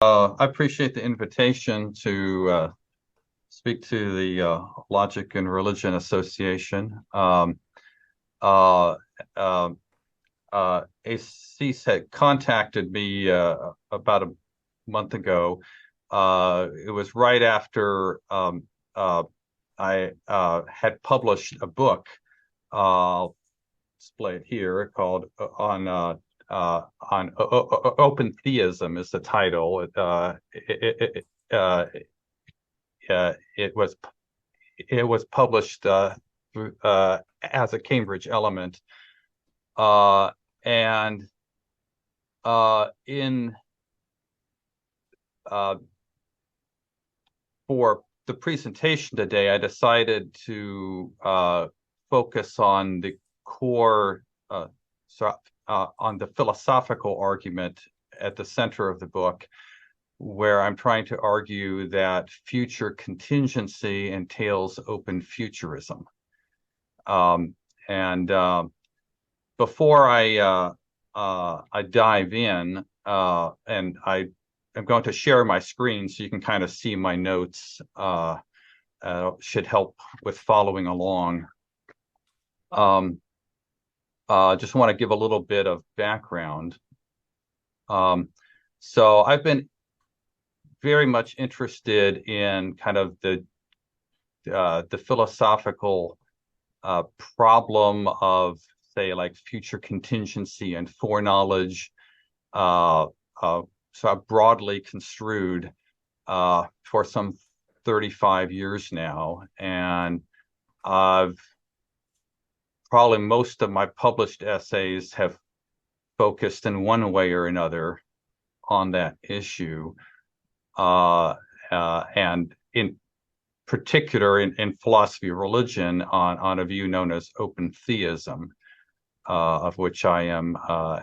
I appreciate the invitation to speak to the Logic and Religion Association. Uh, uh, ACES had contacted me about a month ago. It was right after I had published a book. I'll display it here called Open Theism is the title. It was published as a Cambridge element, uh, and in uh, for the presentation today, I decided to focus on the core, on the philosophical argument at the center of the book, where I'm trying to argue that future contingency entails open futurism. And before I dive in, and I'm going to share my screen so you can kind of see my notes. Should help with following along. Just want to give a little bit of background. So I've been very much interested in kind of the philosophical problem of, say, like future contingency and foreknowledge, so broadly construed for some 35 years now. And I've probably most of my published essays have focused in one way or another on that issue. And in particular, in philosophy of religion, on a view known as open theism, of which I am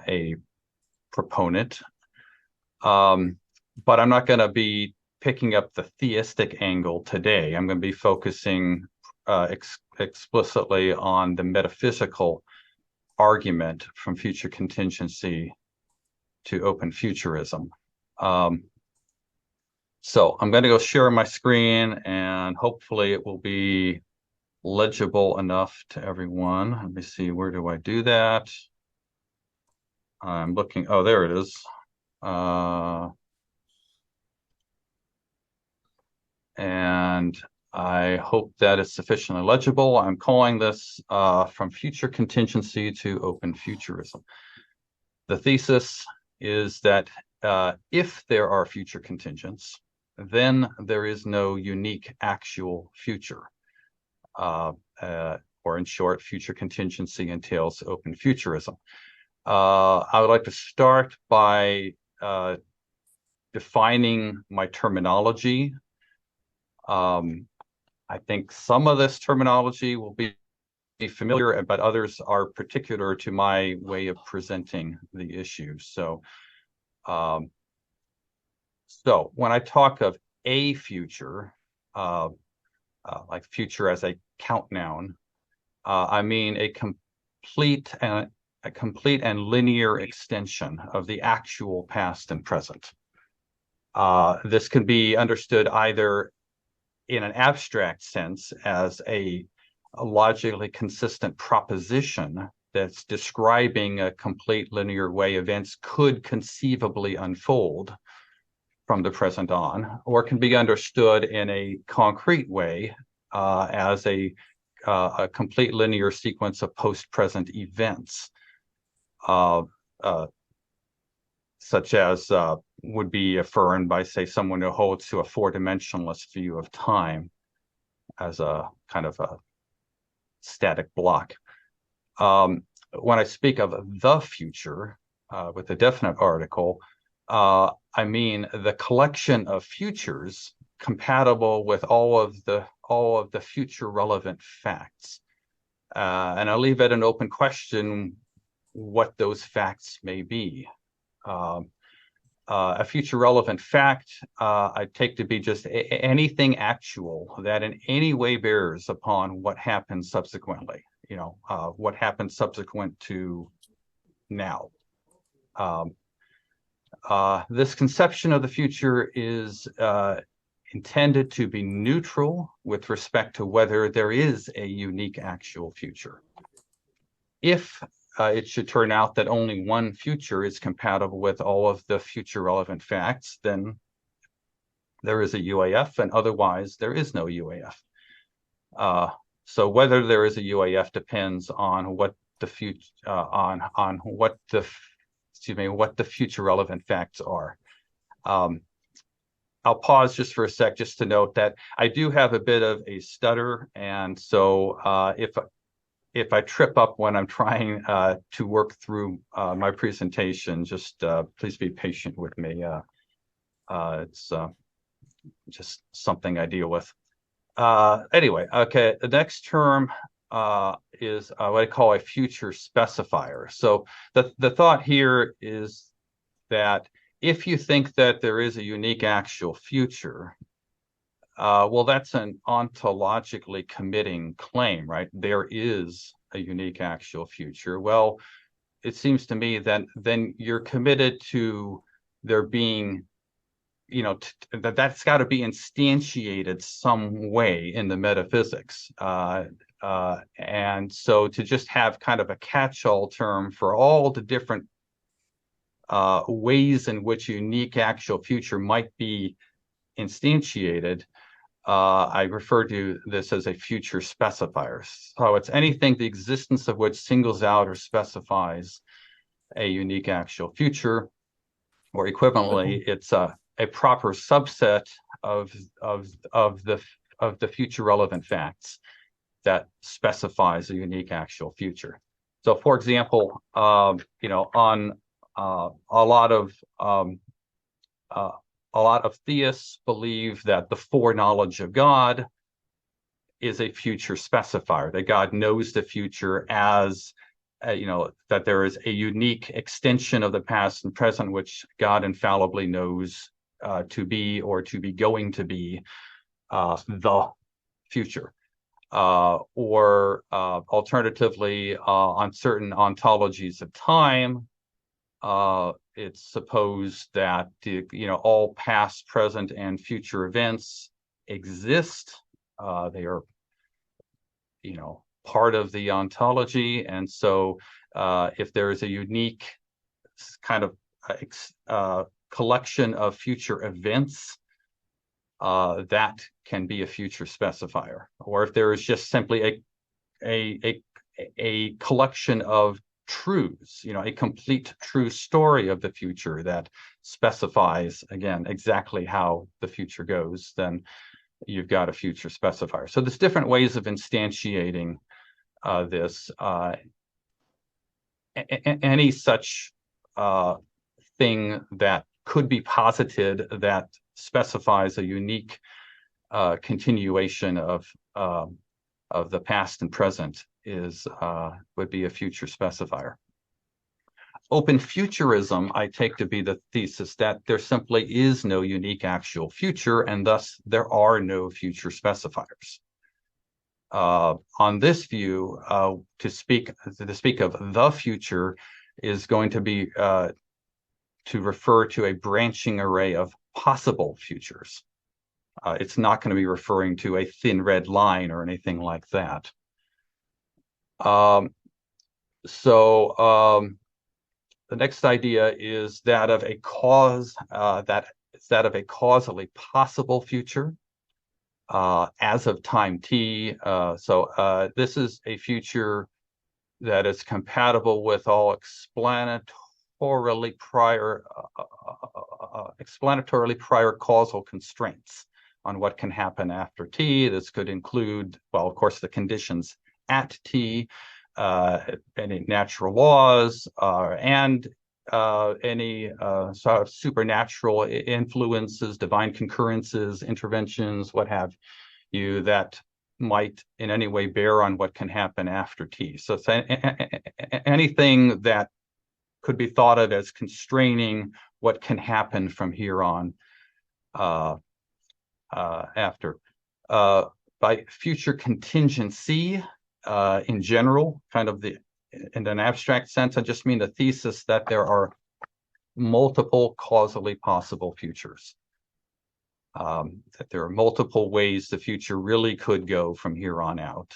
a proponent. But I'm not going to be picking up the theistic angle today. I'm going to be focusing explicitly on the metaphysical argument from future contingency to open futurism. So I'm going to go share my screen, and hopefully it will be legible enough to everyone. Let me see, where do I do that? I'm looking, oh, there it is. And I hope that is sufficiently legible. I'm calling this from future contingency to open futurism. The thesis is that if there are future contingents, then there is no unique actual future. Or in short, future contingency entails open futurism. I would like to start by defining my terminology. I think some of this terminology will be familiar, but others are particular to my way of presenting the issue. So when I talk of a future, like future as a count noun, I mean a complete and linear extension of the actual past and present. This can be understood either in an abstract sense as a logically consistent proposition that's describing a complete linear way events could conceivably unfold from the present on, or can be understood in a concrete way as a complete linear sequence of post-present events, such as would be affirmed by, say, someone who holds to a four-dimensionalist view of time as a kind of a static block. When I speak of the future with a definite article, I mean the collection of futures compatible with all of the future relevant facts. And I'll leave it an open question what those facts may be. A future relevant fact I take to be just anything actual that in any way bears upon what happens subsequently, what happens subsequent to now. This conception of the future is intended to be neutral with respect to whether there is a unique actual future. If it should turn out that only one future is compatible with all of the future relevant facts, then there is a UAF, and otherwise there is no UAF. So whether there is a UAF depends on what the future what the future relevant facts are. I'll pause just for a sec just to note that I do have a bit of a stutter, and so if I trip up when I'm trying to work through my presentation, just please be patient with me. It's just something I deal with. Anyway, okay, the next term is what I call a future specifier. So the thought here is that if you think that there is a unique actual future, well, that's an ontologically committing claim, right? There is a unique actual future. Well, it seems to me that then you're committed to there being, that's got to be instantiated some way in the metaphysics. And so to just have kind of a catch-all term for all the different ways in which unique actual future might be instantiated, I refer to this as a future specifier. So it's anything the existence of which singles out or specifies a unique actual future, or equivalently, it's a proper subset of the future relevant facts that specifies a unique actual future. So, for example, on a lot of theists believe that the foreknowledge of God is a future specifier, that God knows the future as, that there is a unique extension of the past and present, which God infallibly knows to be or to be going to be the future. Or alternatively, on certain ontologies of time, it's supposed that all past, present, and future events exist. They are, part of the ontology, and so if there is a unique kind of collection of future events, that can be a future specifier. Or if there is just simply a collection of truths, a complete true story of the future that specifies, again, exactly how the future goes, then you've got a future specifier. So there's different ways of instantiating this. Any such thing that could be posited that specifies a unique continuation of the past and present would be a future specifier. Open futurism, I take to be the thesis that there simply is no unique actual future, and thus there are no future specifiers. On this view, to speak of the future is going to be to refer to a branching array of possible futures. It's not going to be referring to a thin red line or anything like that. The next idea is that of a causally possible future as of time t. This is a future that is compatible with all explanatorily prior causal constraints on what can happen after t. This could include, well, of course, the conditions at t, any natural laws, and any sort of supernatural influences, divine concurrences, interventions, what have you, that might in any way bear on what can happen after t. So anything that could be thought of as constraining what can happen from here on after. By future contingency, in general, kind of in an abstract sense, I just mean the thesis that there are multiple causally possible futures. That there are multiple ways the future really could go from here on out.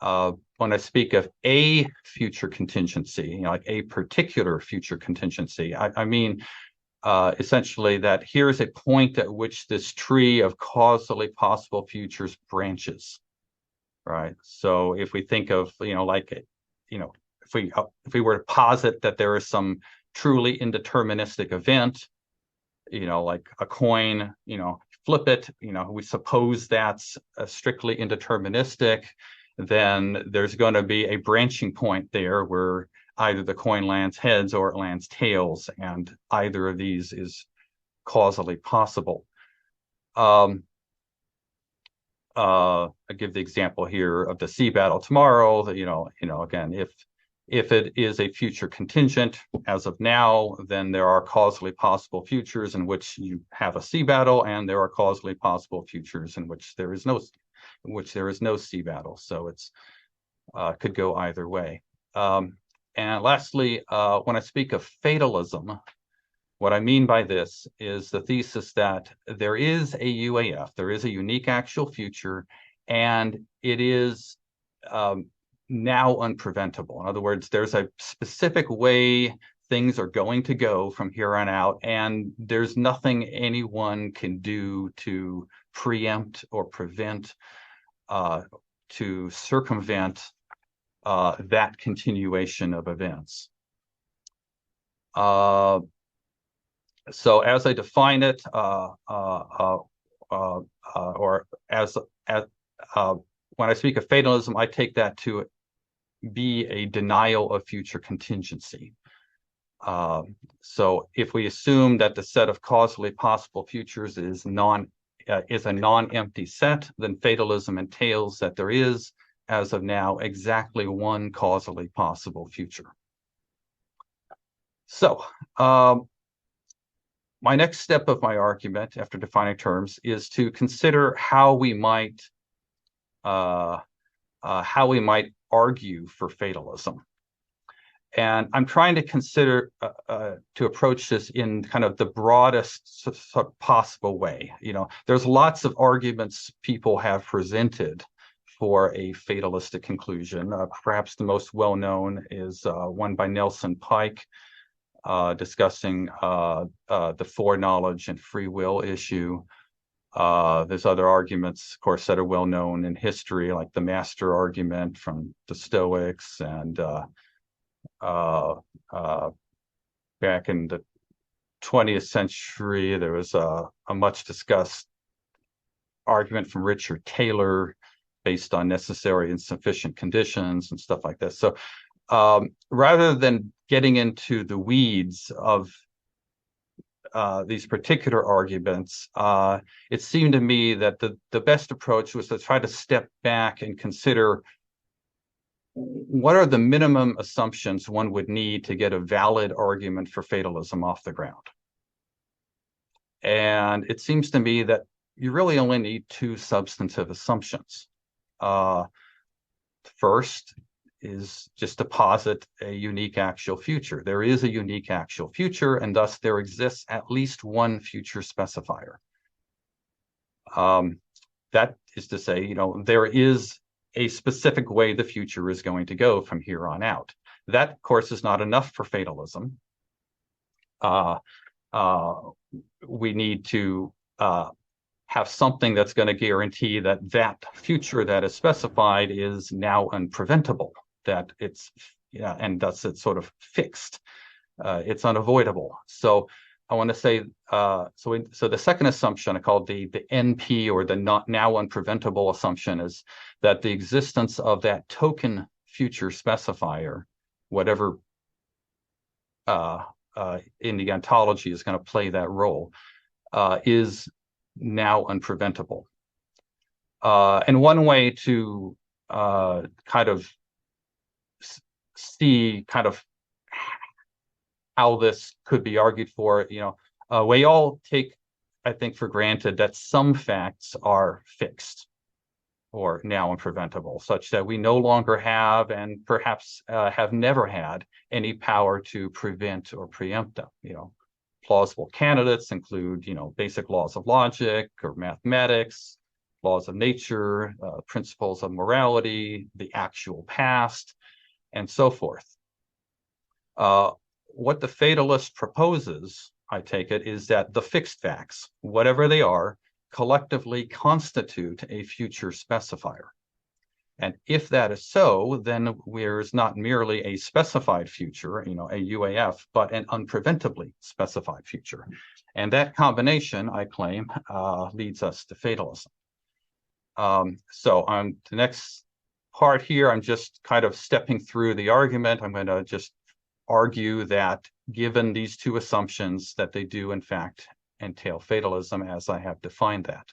When I speak of a future contingency, like a particular future contingency, I mean essentially that here's a point at which this tree of causally possible futures branches, right? So if we think of, if we were to posit that there is some truly indeterministic event, like a coin, flip it, we suppose that's strictly indeterministic, then there's going to be a branching point there where either the coin lands heads or it lands tails, and either of these is causally possible. I give the example here of the sea battle tomorrow. That again, if it is a future contingent as of now, then there are causally possible futures in which you have a sea battle, and there are causally possible futures in which there is no sea battle. So it's could go either way. And lastly, when I speak of fatalism, what I mean by this is the thesis that there is a UAF, there is a unique actual future, and it is now unpreventable. In other words, there's a specific way things are going to go from here on out, and there's nothing anyone can do to preempt or prevent, to circumvent that continuation of events. So as I define it, or as when I speak of fatalism, I take that to be a denial of future contingency. So if we assume that the set of causally possible futures is a non-empty set, then fatalism entails that there is, as of now, exactly one causally possible future. So my next step of my argument, after defining terms, is to consider how we might argue for fatalism. And I'm trying to consider to approach this in kind of the broadest possible way. There's lots of arguments people have presented for a fatalistic conclusion. Perhaps the most well-known is one by Nelson Pike, discussing the foreknowledge and free will issue. There's other arguments, of course, that are well known in history, like the master argument from the Stoics, and back in the 20th century, there was a much discussed argument from Richard Taylor based on necessary and sufficient conditions and stuff like this. So rather than getting into the weeds of these particular arguments, it seemed to me that the best approach was to try to step back and consider what are the minimum assumptions one would need to get a valid argument for fatalism off the ground. And it seems to me that you really only need two substantive assumptions. First is just to posit a unique actual future. There is a unique actual future, and thus there exists at least one future specifier. That is to say, there is a specific way the future is going to go from here on out. That, of course, is not enough for fatalism. We need to have something that's going to guarantee that that future that is specified is now unpreventable, that it's, and thus it's sort of fixed. It's unavoidable. So I want to say, so the second assumption I call the NP, or the not now unpreventable assumption, is that the existence of that token future specifier, whatever in the ontology is going to play that role, is now unpreventable. And one way to kind of see kind of how this could be argued for, we all take, I think, for granted that some facts are fixed. or now unpreventable, such that we no longer have, and perhaps have never had, any power to prevent or preempt them. Plausible candidates include, basic laws of logic or mathematics, laws of nature, principles of morality, the actual past, and so forth. What the fatalist proposes, I take it, is that the fixed facts, whatever they are, collectively constitute a future specifier. And if that is so, then there's not merely a specified future, a UAF, but an unpreventably specified future. And that combination, I claim, leads us to fatalism. So on the next part here, I'm just kind of stepping through the argument. I'm going to just argue that given these two assumptions, that they do in fact entail fatalism as I have defined that.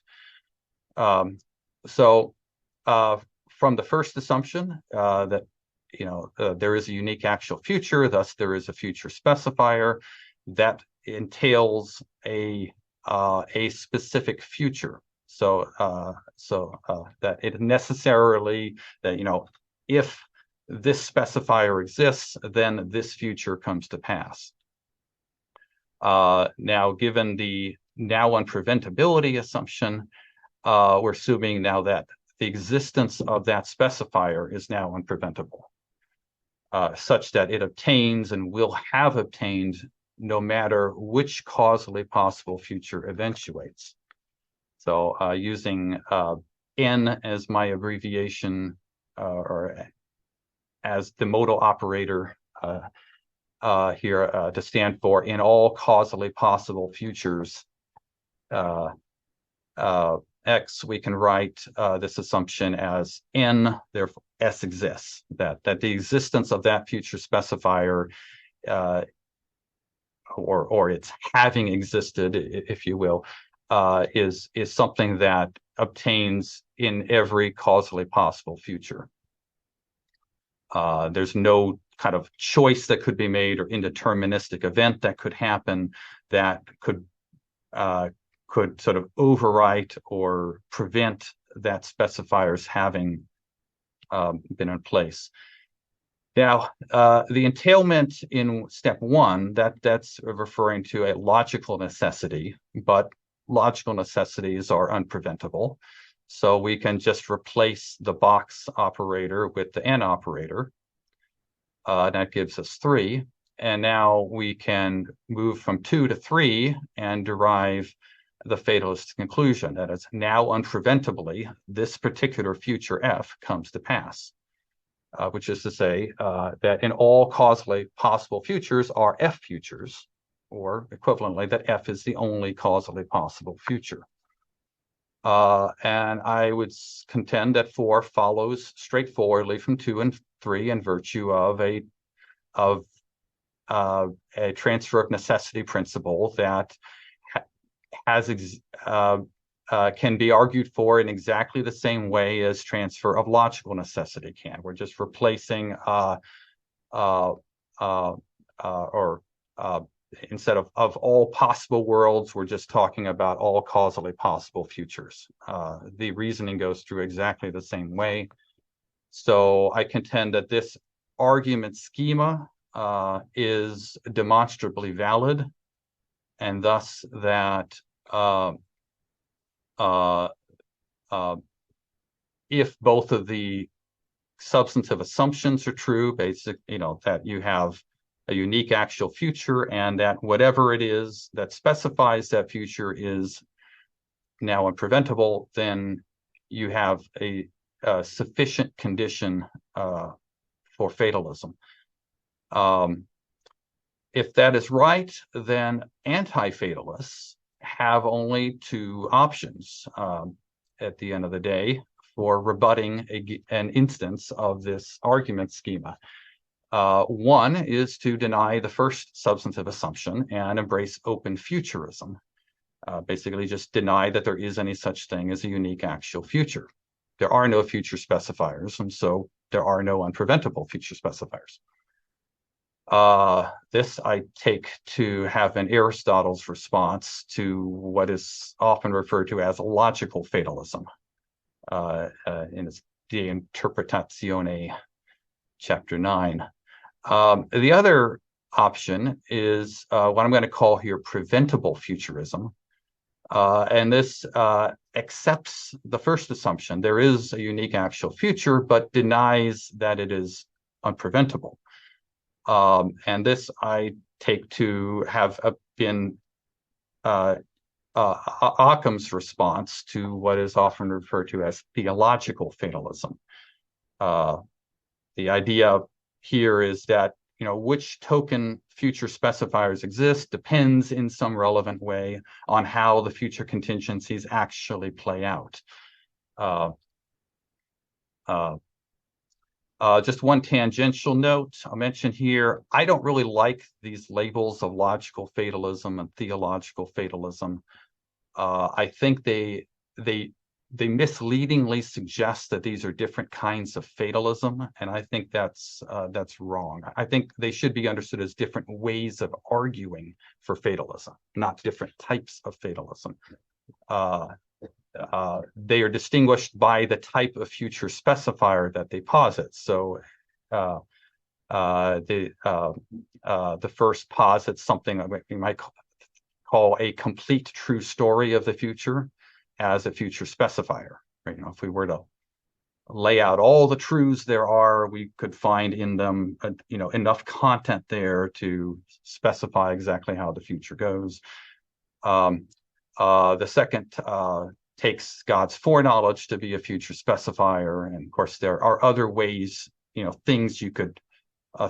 From the first assumption that there is a unique actual future, thus there is a future specifier, that entails a specific future. So that it necessarily, that if this specifier exists, then this future comes to pass. Now, given the now unpreventability assumption, we're assuming now that the existence of that specifier is now unpreventable, such that it obtains and will have obtained no matter which causally possible future eventuates. So using N as my abbreviation, or as the modal operator here to stand for in all causally possible futures X, we can write this assumption as N, therefore S exists, that the existence of that future specifier or its having existed, if you will, is something that obtains in every causally possible future. There's no kind of choice that could be made or indeterministic event that could happen that could sort of overwrite or prevent that specifiers having been in place. Now, the entailment in step one, that's referring to a logical necessity, but logical necessities are unpreventable. So we can just replace the box operator with the N operator. That gives us 3. And now we can move from 2 to 3 and derive the fatalist conclusion that is now unpreventably this particular future F comes to pass, which is to say that in all causally possible futures are F futures, or equivalently that F is the only causally possible future. And I would contend that 4 follows straightforwardly from 2 and 3 in virtue of a transfer of necessity principle that can be argued for in exactly the same way as transfer of logical necessity can. We're just replacing instead of all possible worlds, we're just talking about all causally possible futures. The reasoning goes through exactly the same way. So I contend that this argument schema is demonstrably valid, and thus that if both of the substantive assumptions are true, that you have a unique actual future and that whatever it is that specifies that future is now unpreventable, then you have a sufficient condition for fatalism. If that is right, then anti-fatalists have only 2 options at the end of the day for rebutting an instance of this argument schema. One is to deny the first substantive assumption and embrace open futurism. Basically just deny that there is any such thing as a unique actual future. There are no future specifiers, and so there are no unpreventable future specifiers. This I take to have been Aristotle's response to what is often referred to as logical fatalism. in its De Interpretatione, chapter 9. The other option is what I'm going to call here preventable futurism. And this accepts the first assumption. There is a unique actual future, but denies that it is unpreventable. And this I take to have been Occam's response to what is often referred to as theological fatalism. The idea here is that which token future specifiers exist depends in some relevant way on how the future contingencies actually play out. Just one tangential note I'll mention here. I don't really like these labels of logical fatalism and theological fatalism. I think they misleadingly suggest that these are different kinds of fatalism, and I think that's wrong. I think they should be understood as different ways of arguing for fatalism, not different types of fatalism. They are distinguished by the type of future specifier that they posit. So the first posits something we might call a complete true story of the future as a future specifier. Right? If we were to lay out all the truths there are, we could find in them enough content there to specify exactly how the future goes. The second takes God's foreknowledge to be a future specifier, and of course there are other ways, things you could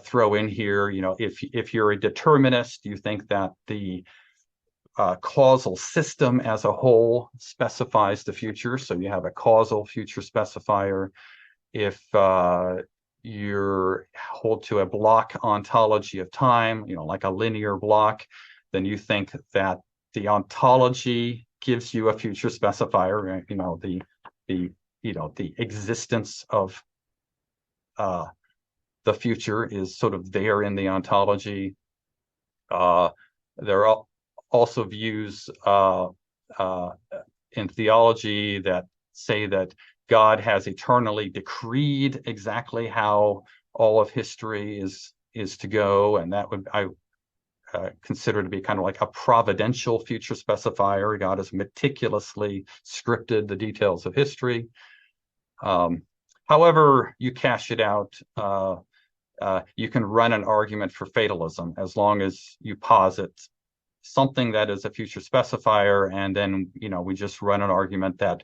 throw in here. If you're a determinist, you think that the causal system as a whole specifies the future, so you have a causal future specifier. If you hold to a block ontology of time, like a linear block, then you think that the ontology gives you a future specifier. Right? The existence of the future is sort of there in the ontology. There are also views in theology that say that God has eternally decreed exactly how all of history is to go, and that would I consider to be kind of like a providential future specifier. God has meticulously scripted the details of history. However you cash it out, you can run an argument for fatalism as long as you posit something that is a future specifier, and then we just run an argument that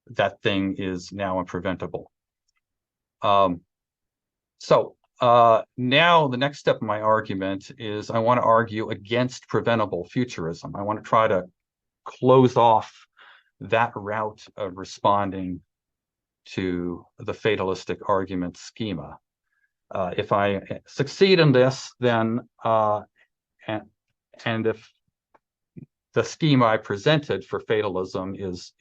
that thing is now unpreventable. So now the next step in my argument is I want to argue against preventable futurism. I want to try to close off that route of responding to the fatalistic argument schema. If I succeed in this, then and if the schema I presented for fatalism is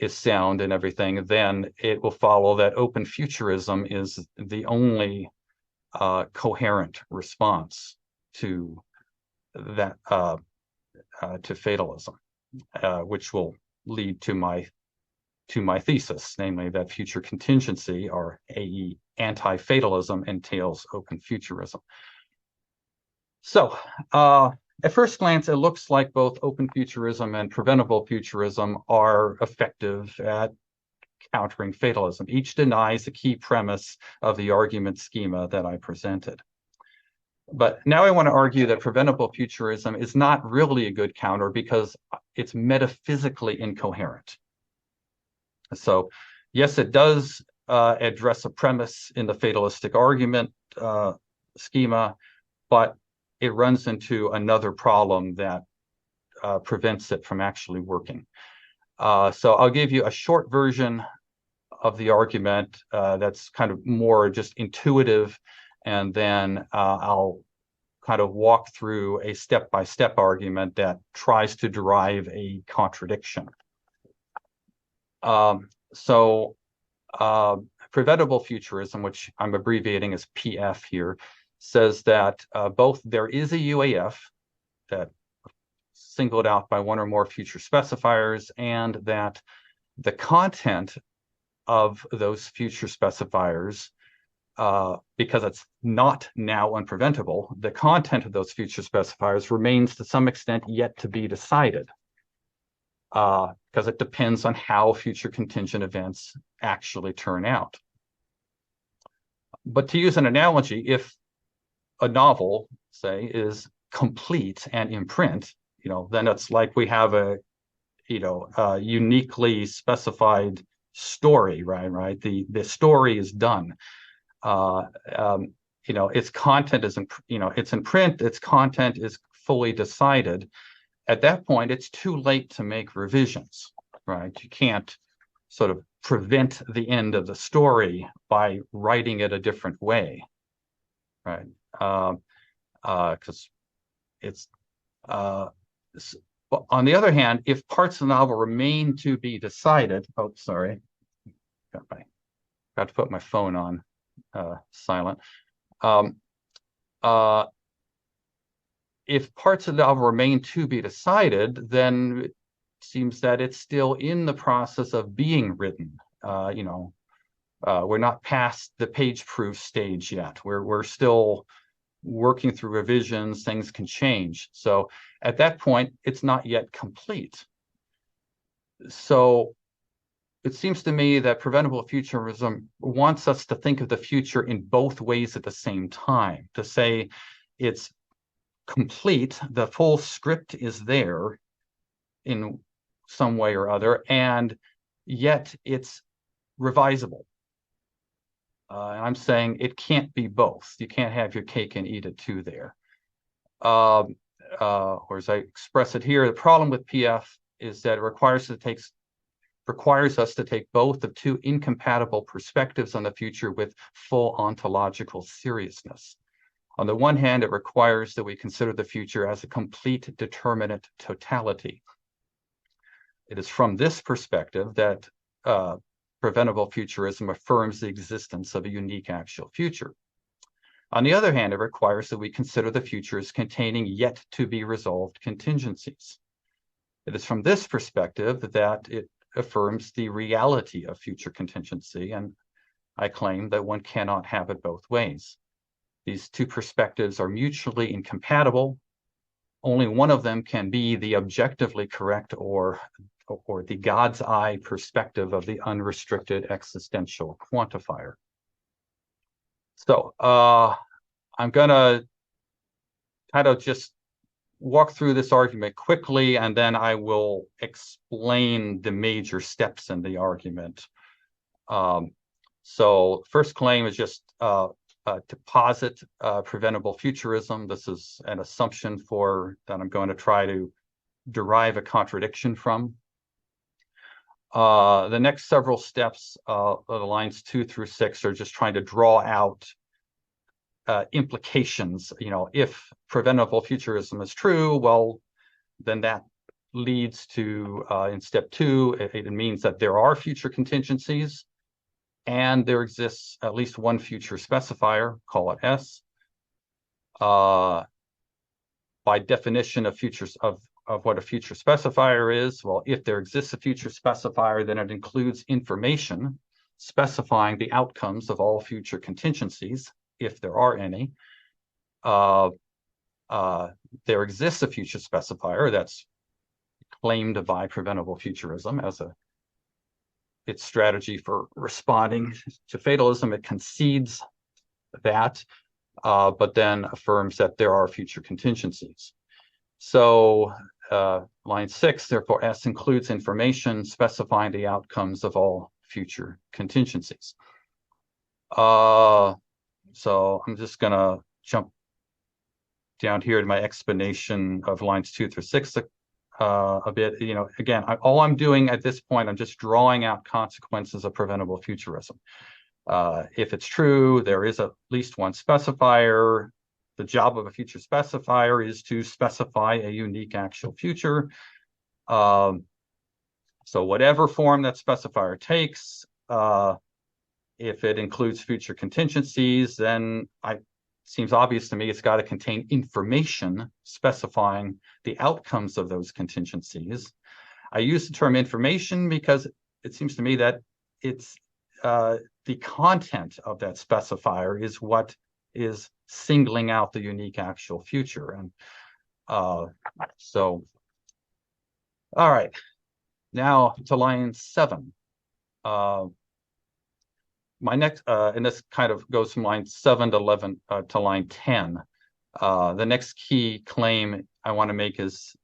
sound and everything, then it will follow that open futurism is the only coherent response to that to fatalism, which will lead to my thesis, namely that future contingency, or AE anti-fatalism, entails open futurism. So at first glance, it looks like both open futurism and preventable futurism are effective at countering fatalism. Each denies the key premise of the argument schema that I presented. But now I want to argue that preventable futurism is not really a good counter because it's metaphysically incoherent. So yes, it does address a premise in the fatalistic argument schema, but it runs into another problem that prevents it from actually working. So I'll give you a short version of the argument that's kind of more just intuitive, and then I'll kind of walk through a step-by-step argument that tries to derive a contradiction. Preventable futurism, which I'm abbreviating as PF here, says that both there is a UAF that singled out by one or more future specifiers, and that the content of those future specifiers, because it's not now unpreventable, the content of those future specifiers remains to some extent yet to be decided, because it depends on how future contingent events actually turn out. But to use an analogy, if a novel, say, is complete and in print, then it's like we have a uniquely specified story, right? The story is done. Its content is it's in print, its content is fully decided. At that point, it's too late to make revisions, right? You can't sort of prevent the end of the story by writing it a different way, right? Because it's on the other hand, if parts of the novel remain to be decided, sorry, got to put my phone on silent. If parts of the novel remain to be decided, then it seems that it's still in the process of being written. We're not past the page proof stage yet. We're still working through revisions. Things can change. So at that point, it's not yet complete. So it seems to me that preventable futurism wants us to think of the future in both ways at the same time, to say it's complete, the full script is there in some way or other, and yet it's revisable. I'm saying it can't be both. You can't have your cake and eat it too there. Or as I express it here, the problem with PF is that it requires us to take both of two incompatible perspectives on the future with full ontological seriousness. On the one hand, it requires that we consider the future as a complete determinate totality. It is from this perspective that preventable futurism affirms the existence of a unique actual future. On the other hand, it requires that we consider the future as containing yet to be resolved contingencies. It is from this perspective that it affirms the reality of future contingency, and I claim that one cannot have it both ways. These two perspectives are mutually incompatible. Only one of them can be the objectively correct or the God's eye perspective of the unrestricted existential quantifier. So I'm going to kind of just walk through this argument quickly, and then I will explain the major steps in the argument. So first claim is just to posit preventable futurism. This is an assumption that I'm going to try to derive a contradiction from. The next several steps, the lines 2 through 6, are just trying to draw out implications. If preventable futurism is true, well, then that leads to, in step 2, it means that there are future contingencies, and there exists at least one future specifier, call it S. By definition of futures of what a future specifier is, well, if there exists a future specifier, then it includes information specifying the outcomes of all future contingencies, if there are any. There exists a future specifier that's claimed by preventable futurism as its strategy for responding to fatalism. It concedes that, but then affirms that there are future contingencies. So line 6, therefore, S includes information specifying the outcomes of all future contingencies. So I'm just going to jump down here to my explanation of lines 2 through 6 a bit. Again, all I'm doing at this point, I'm just drawing out consequences of preventable futurism. If it's true, there is at least one specifier. The job of a future specifier is to specify a unique actual future. So whatever form that specifier takes, if it includes future contingencies, then seems obvious to me it's got to contain information specifying the outcomes of those contingencies. I use the term information because it seems to me that it's the content of that specifier is what is singling out the unique actual future. And so, all right, now to line 7. My next, and this kind of goes from line 7 to 11 to line 10. The next key claim I want to make is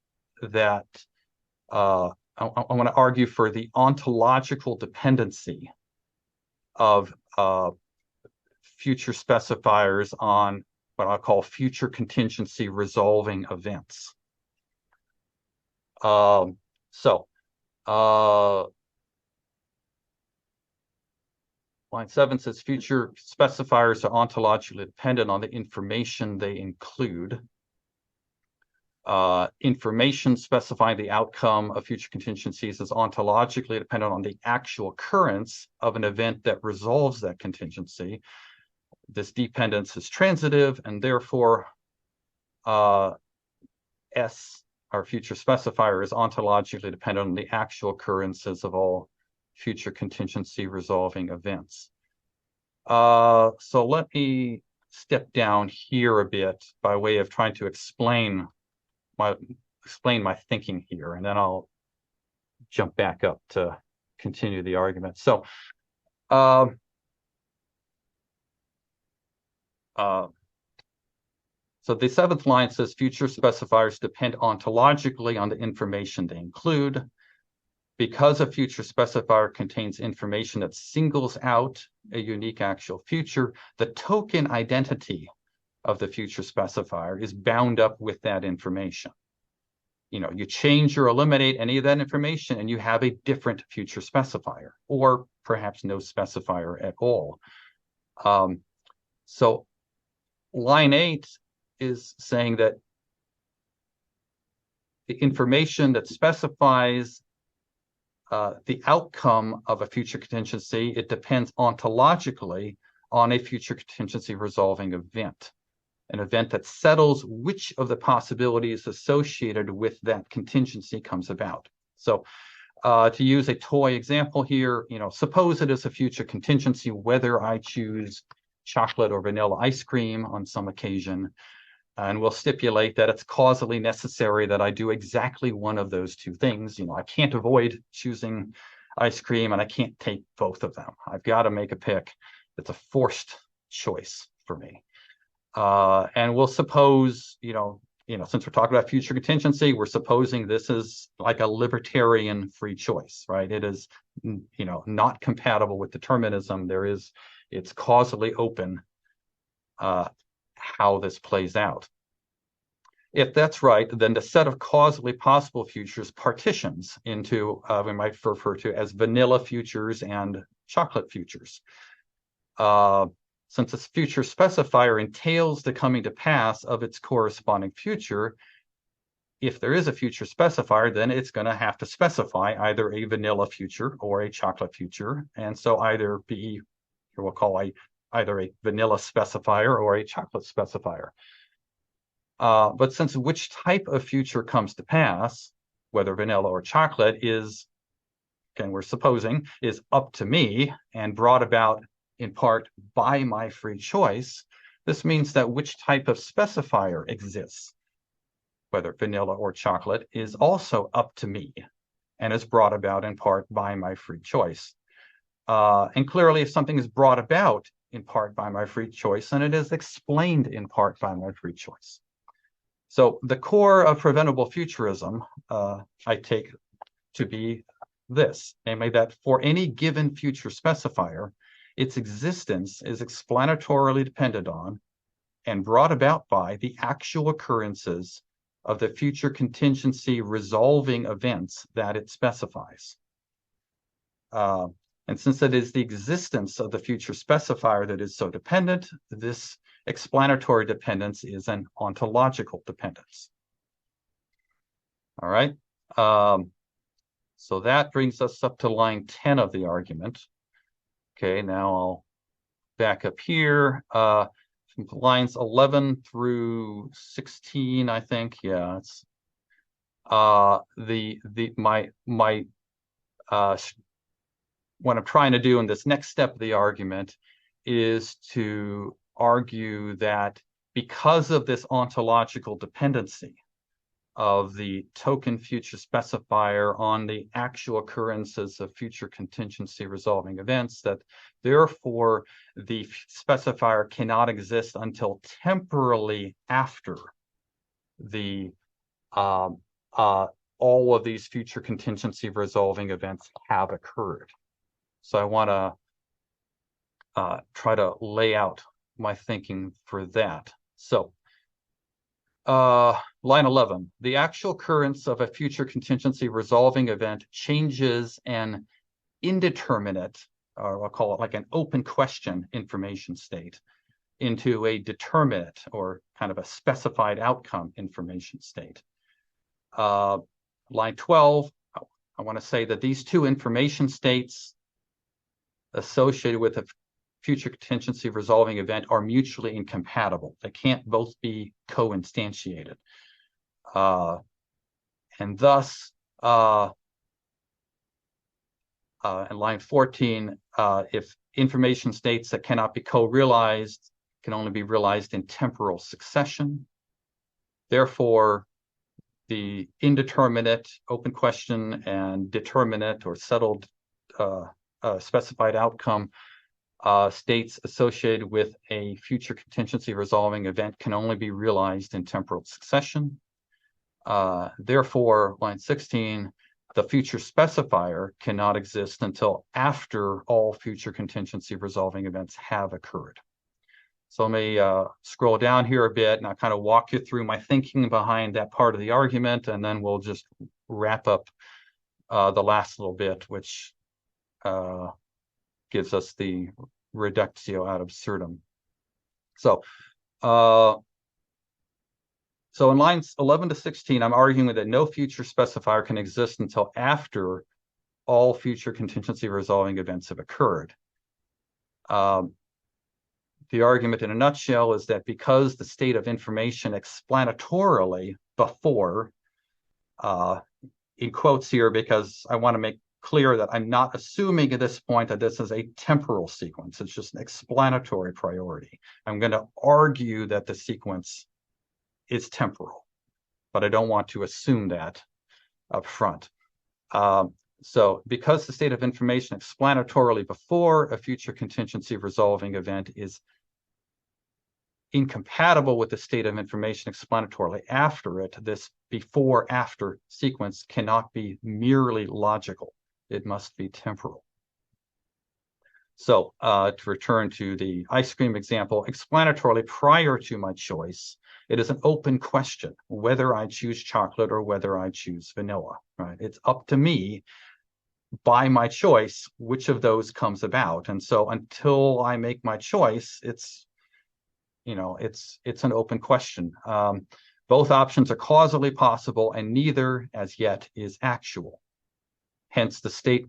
that I want to argue for the ontological dependency of future specifiers on what I'll call future contingency resolving events. Line 7 says future specifiers are ontologically dependent on the information they include. Information specifying the outcome of future contingencies is ontologically dependent on the actual occurrence of an event that resolves that contingency. This dependence is transitive, and therefore S, our future specifier, is ontologically dependent on the actual occurrences of all future contingency resolving events. So let me step down here a bit by way of trying to explain my thinking here, and then I'll jump back up to continue the argument. So the 7th line says future specifiers depend ontologically on the information they include. Because a future specifier contains information that singles out a unique actual future, the token identity of the future specifier is bound up with that information. You change or eliminate any of that information and you have a different future specifier, or perhaps no specifier at all. So line 8 is saying that the information that specifies the outcome of a future contingency, it depends ontologically on a future contingency resolving event, an event that settles which of the possibilities associated with that contingency comes about. So to use a toy example here, suppose it is a future contingency whether I choose chocolate or vanilla ice cream on some occasion, and we'll stipulate that it's causally necessary that I do exactly one of those two things. I can't avoid choosing ice cream and I can't take both of them. I've got to make a pick. It's a forced choice for me. And we'll suppose, since we're talking about future contingency, we're supposing this is like a libertarian free choice, right? It is, not compatible with determinism. It's causally open how this plays out. If that's right, then the set of causally possible futures partitions into, we might refer to as vanilla futures and chocolate futures. Since this future specifier entails the coming to pass of its corresponding future, if there is a future specifier, then it's going to have to specify either a vanilla future or a chocolate future. And so either be, here we'll call either a vanilla specifier or a chocolate specifier. But since which type of future comes to pass, whether vanilla or chocolate, is, again, we're supposing, is up to me and brought about in part by my free choice, this means that which type of specifier exists, whether vanilla or chocolate, is also up to me and is brought about in part by my free choice. And clearly, if something is brought about in part by my free choice, then it is explained in part by my free choice. So the core of preventable futurism, I take to be this, namely that for any given future specifier, its existence is explanatorily dependent on and brought about by the actual occurrences of the future contingency resolving events that it specifies. And since it is the existence of the future specifier that is so dependent, this explanatory dependence is an ontological dependence. All right. So that brings us up to line 10 of the argument. Okay, now I'll back up here. lines 11 through 16, I think. Yeah, it's what I'm trying to do in this next step of the argument is to argue that because of this ontological dependency of the token future specifier on the actual occurrences of future contingency resolving events, that therefore the specifier cannot exist until temporally after the all of these future contingency resolving events have occurred. So I want to try to lay out my thinking for that. So line 11, the actual occurrence of a future contingency resolving event changes an indeterminate, or I'll call it like an open question information state, into a determinate or kind of a specified outcome information state. Line 12, I want to say that these two information states associated with a future contingency resolving event are mutually incompatible. They can't both be co-instantiated. And thus, in line 14, if information states that cannot be co-realized can only be realized in temporal succession. Therefore, the indeterminate, open question, and determinate or settled specified outcome states associated with a future contingency resolving event can only be realized in temporal succession. Therefore, line 16, the future specifier cannot exist until after all future contingency resolving events have occurred. So let me scroll down here a bit and I'll kind of walk you through my thinking behind that part of the argument, and then we'll just wrap up the last little bit, which gives us the reductio ad absurdum. So in lines 11 to 16, I'm arguing that no future specifier can exist until after all future contingency resolving events have occurred. The argument in a nutshell is that because the state of information explanatorily before, in quotes here, because I want to make clear that I'm not assuming at this point that this is a temporal sequence. It's just an explanatory priority. I'm going to argue that the sequence is temporal, but I don't want to assume that up front. So because the state of information explanatorily before a future contingency resolving event is incompatible with the state of information explanatorily after it, this before-after sequence cannot be merely logical. It must be temporal. So to return to the ice cream example, explanatorily prior to my choice, it is an open question whether I choose chocolate or whether I choose vanilla, right? It's up to me by my choice which of those comes about. And so until I make my choice, it's an open question. Both options are causally possible and neither as yet is actual. Hence, the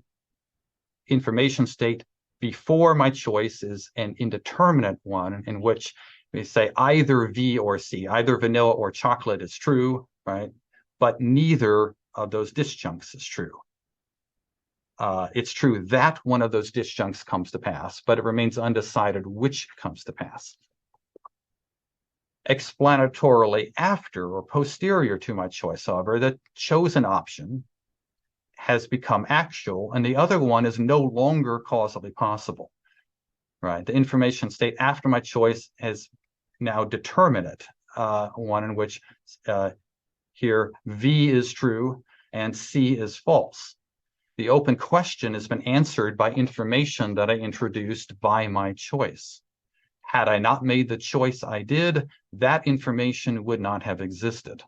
information state before my choice is an indeterminate one in which we say either V or C, either vanilla or chocolate is true, right? But neither of those disjuncts is true. It's true that one of those disjuncts comes to pass, but it remains undecided which comes to pass. Explanatorily after or posterior to my choice, however, the chosen option has become actual and the other one is no longer causally possible, right? The information state after my choice is now determinate, one in which here V is true and C is false. The open question has been answered by information that I introduced by my choice. Had I not made the choice I did, that information would not have existed.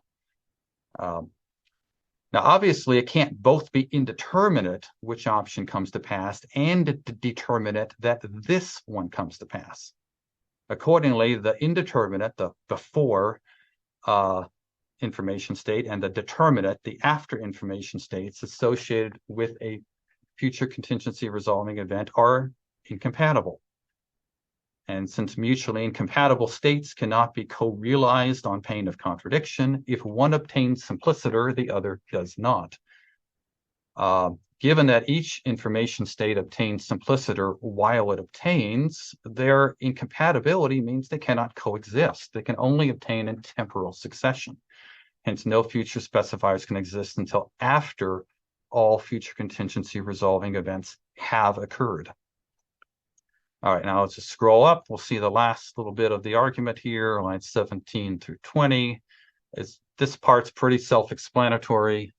Now, obviously, it can't both be indeterminate which option comes to pass and determinate that this one comes to pass. Accordingly, the indeterminate, the before information state, and the determinate, the after information states associated with a future contingency resolving event are incompatible. And since mutually incompatible states cannot be co-realized on pain of contradiction, if one obtains simpliciter, the other does not. Given that each information state obtains simpliciter while it obtains, their incompatibility means they cannot coexist. They can only obtain in temporal succession. Hence, no future specifiers can exist until after all future contingency resolving events have occurred. All right, now let's just scroll up. We'll see the last little bit of the argument here, lines 17 through 20. This part's pretty self-explanatory.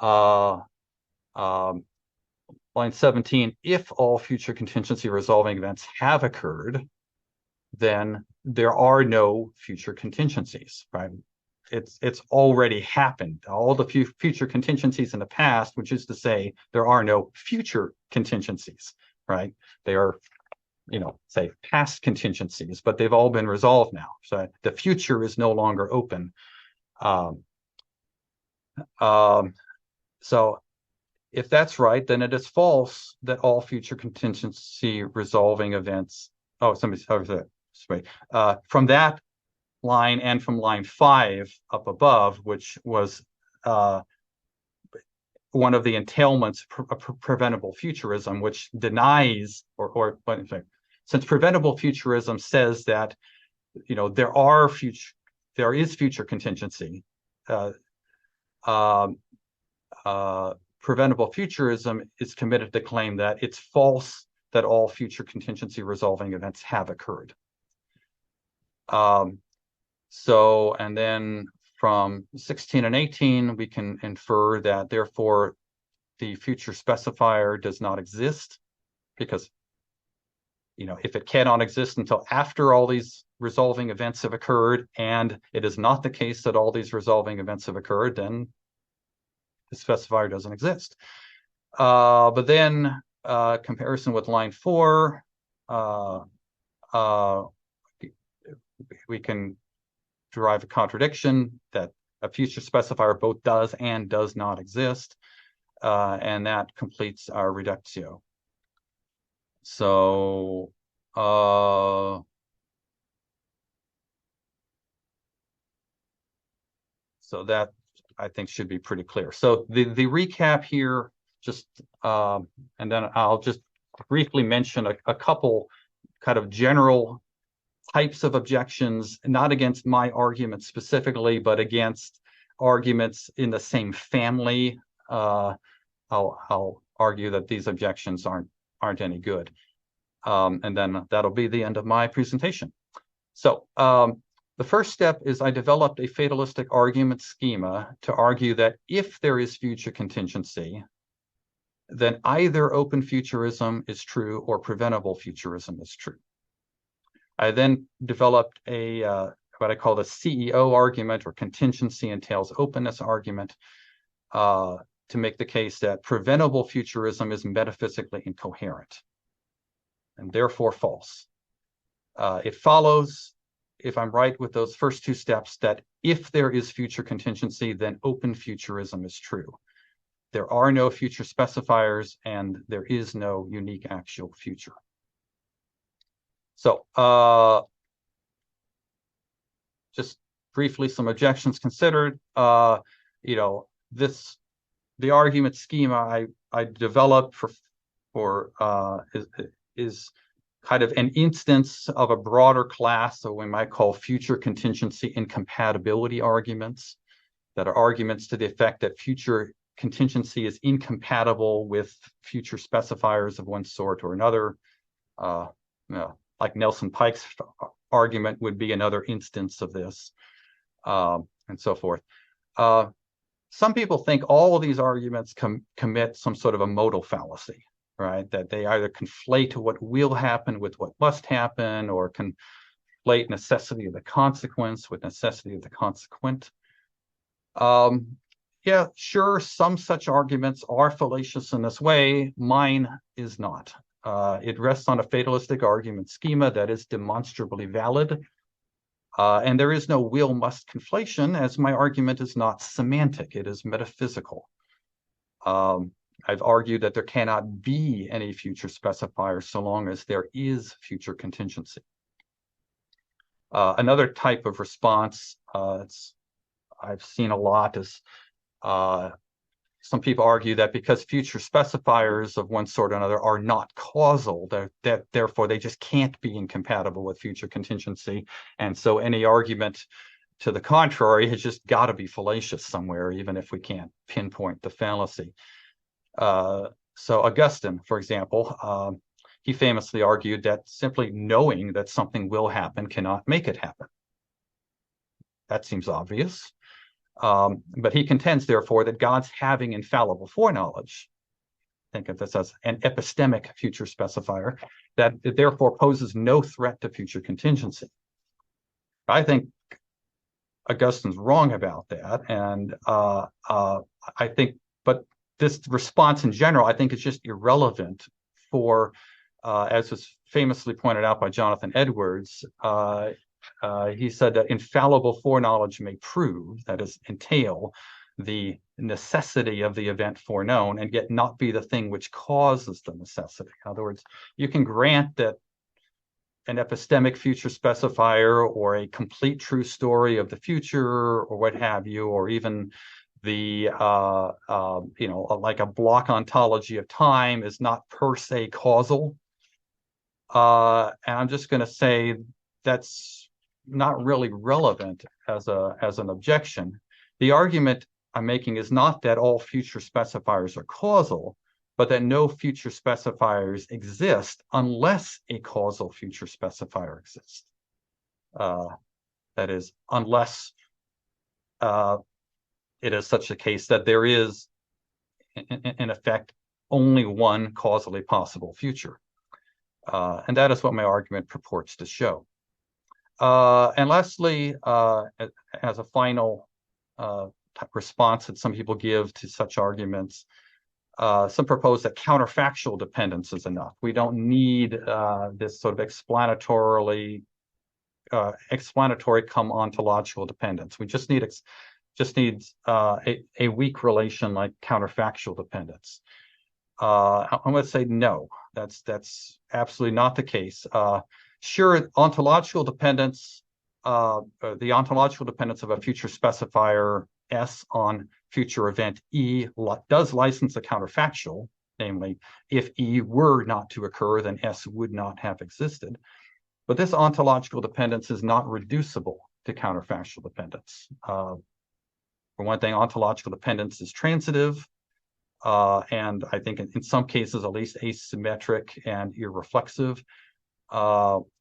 Line 17, if all future contingency resolving events have occurred, then there are no future contingencies, right? It's already happened. All the future contingencies in the past, which is to say there are no future contingencies, right? They are, say past contingencies, but they've all been resolved now. So the future is no longer open. So if that's right, then it is false that all future contingency resolving events. Oh, from that line and from line 5 up above, which was one of the entailments of preventable futurism, which denies since preventable futurism says that there is future contingency. Preventable futurism is committed to claim that it's false that all future contingency resolving events have occurred. And then from 16 and 18, we can infer that therefore the future specifier does not exist, because if it cannot exist until after all these resolving events have occurred, and it is not the case that all these resolving events have occurred, then the specifier doesn't exist. But then comparison with line 4, we can derive a contradiction that a future specifier both does and does not exist, and that completes our reductio. So that I think should be pretty clear. So the recap here, just and then I'll just briefly mention a couple kind of general types of objections, not against my argument specifically, but against arguments in the same family. I'll argue that these objections aren't any good. And then that'll be the end of my presentation. So the first step is I developed a fatalistic argument schema to argue that if there is future contingency, then either open futurism is true or preventable futurism is true. I then developed what I call the CEO argument, or contingency entails openness argument, to make the case that preventable futurism is metaphysically incoherent and therefore false. It follows, if I'm right with those first two steps, that if there is future contingency, then open futurism is true. There are no future specifiers, and there is no unique actual future. So just briefly, some objections considered. The argument schema I developed is kind of an instance of a broader class of what we might call future contingency incompatibility arguments, that are arguments to the effect that future contingency is incompatible with future specifiers of one sort or another. Like Nelson Pike's argument would be another instance of this, and so forth. Some people think all of these arguments commit some sort of a modal fallacy, right? That they either conflate what will happen with what must happen, or conflate necessity of the consequence with necessity of the consequent. Yeah, sure, some such arguments are fallacious in this way. Mine is not. It rests on a fatalistic argument schema that is demonstrably valid. And there is no will-must conflation, as my argument is not semantic, it is metaphysical. I've argued that there cannot be any future specifier so long as there is future contingency. Another type of response I've seen a lot is some people argue that because future specifiers of one sort or another are not causal, that therefore they just can't be incompatible with future contingency. And so any argument to the contrary has just got to be fallacious somewhere, even if we can't pinpoint the fallacy. So Augustine, for example, he famously argued that simply knowing that something will happen cannot make it happen. That seems obvious. But he contends, therefore, that God's having infallible foreknowledge, think of this as an epistemic future specifier, that it therefore poses no threat to future contingency. I think Augustine's wrong about that, and I think, but this response in general, I think, is just irrelevant for, as was famously pointed out by Jonathan Edwards, he said that infallible foreknowledge may prove, that is, entail the necessity of the event foreknown and yet not be the thing which causes the necessity. In other words, you can grant that an epistemic future specifier or a complete true story of the future or what have you, or even the, like a block ontology of time is not per se causal. And I'm just going to say that's not really relevant as an objection. The argument I'm making is not that all future specifiers are causal, but that no future specifiers exist unless a causal future specifier exists. That is, unless it is such a case that there is, in effect, only one causally possible future. And that is what my argument purports to show. And lastly, as a final response that some people give to such arguments, some propose that counterfactual dependence is enough. We don't need this sort of explanatory come ontological dependence. We just need a weak relation like counterfactual dependence. I'm going to say no. That's absolutely not the case. Sure, ontological dependence, the ontological dependence of a future specifier S on future event E does license a counterfactual, namely, if E were not to occur, then S would not have existed. But this ontological dependence is not reducible to counterfactual dependence. For one thing, ontological dependence is transitive, and I think in some cases at least asymmetric and irreflexive.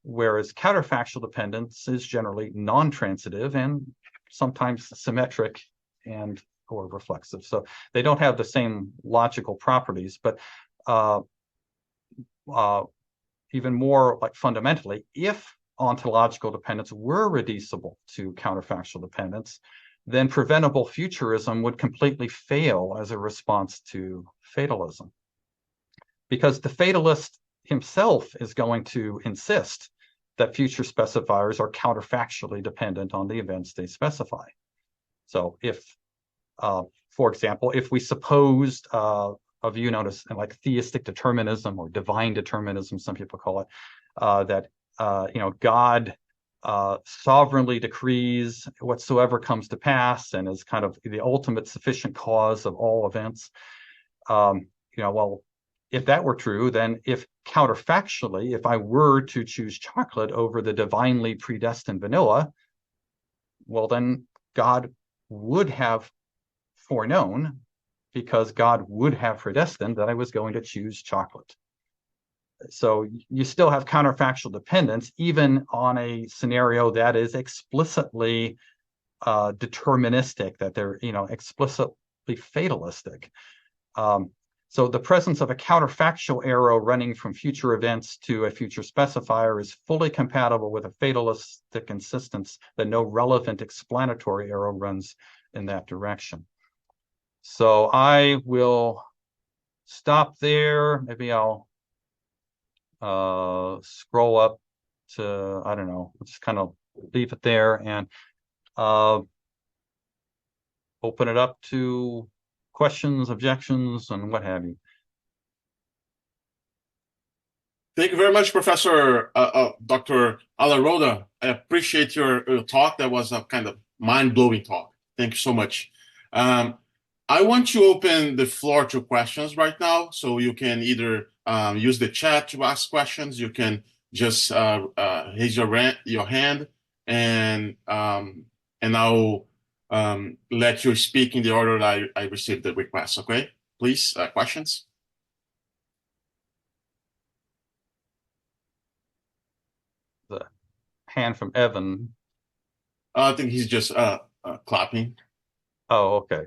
Whereas counterfactual dependence is generally non-transitive and sometimes symmetric and or reflexive. So they don't have the same logical properties, but even more like fundamentally, if ontological dependence were reducible to counterfactual dependence, then preventable futurism would completely fail as a response to fatalism. Because the fatalist himself is going to insist that future specifiers are counterfactually dependent on the events they specify. So if, for example, if we supposed a view known as like theistic determinism or divine determinism, some people call it, that God sovereignly decrees whatsoever comes to pass and is kind of the ultimate sufficient cause of all events. Well, if that were true, then if counterfactually, if I were to choose chocolate over the divinely predestined vanilla, well, then God would have foreknown, because God would have predestined that I was going to choose chocolate. So you still have counterfactual dependence, even on a scenario that is explicitly deterministic, that they're explicitly fatalistic. So the presence of a counterfactual arrow running from future events to a future specifier is fully compatible with a fatalistic insistence that no relevant explanatory arrow runs in that direction. So I will stop there. Maybe I'll scroll up to, I don't know, just kind of leave it there and open it up to questions, objections, and what have you. Thank you very much, Professor Dr. Rhoda. I appreciate your talk. That was a kind of mind-blowing talk. Thank you so much. I want to open the floor to questions right now, so you can either use the chat to ask questions. You can just raise your hand, and I'll let you speak in the order I received the request. Okay, please, questions. The hand from Evan. I think he's just clapping. Oh, okay.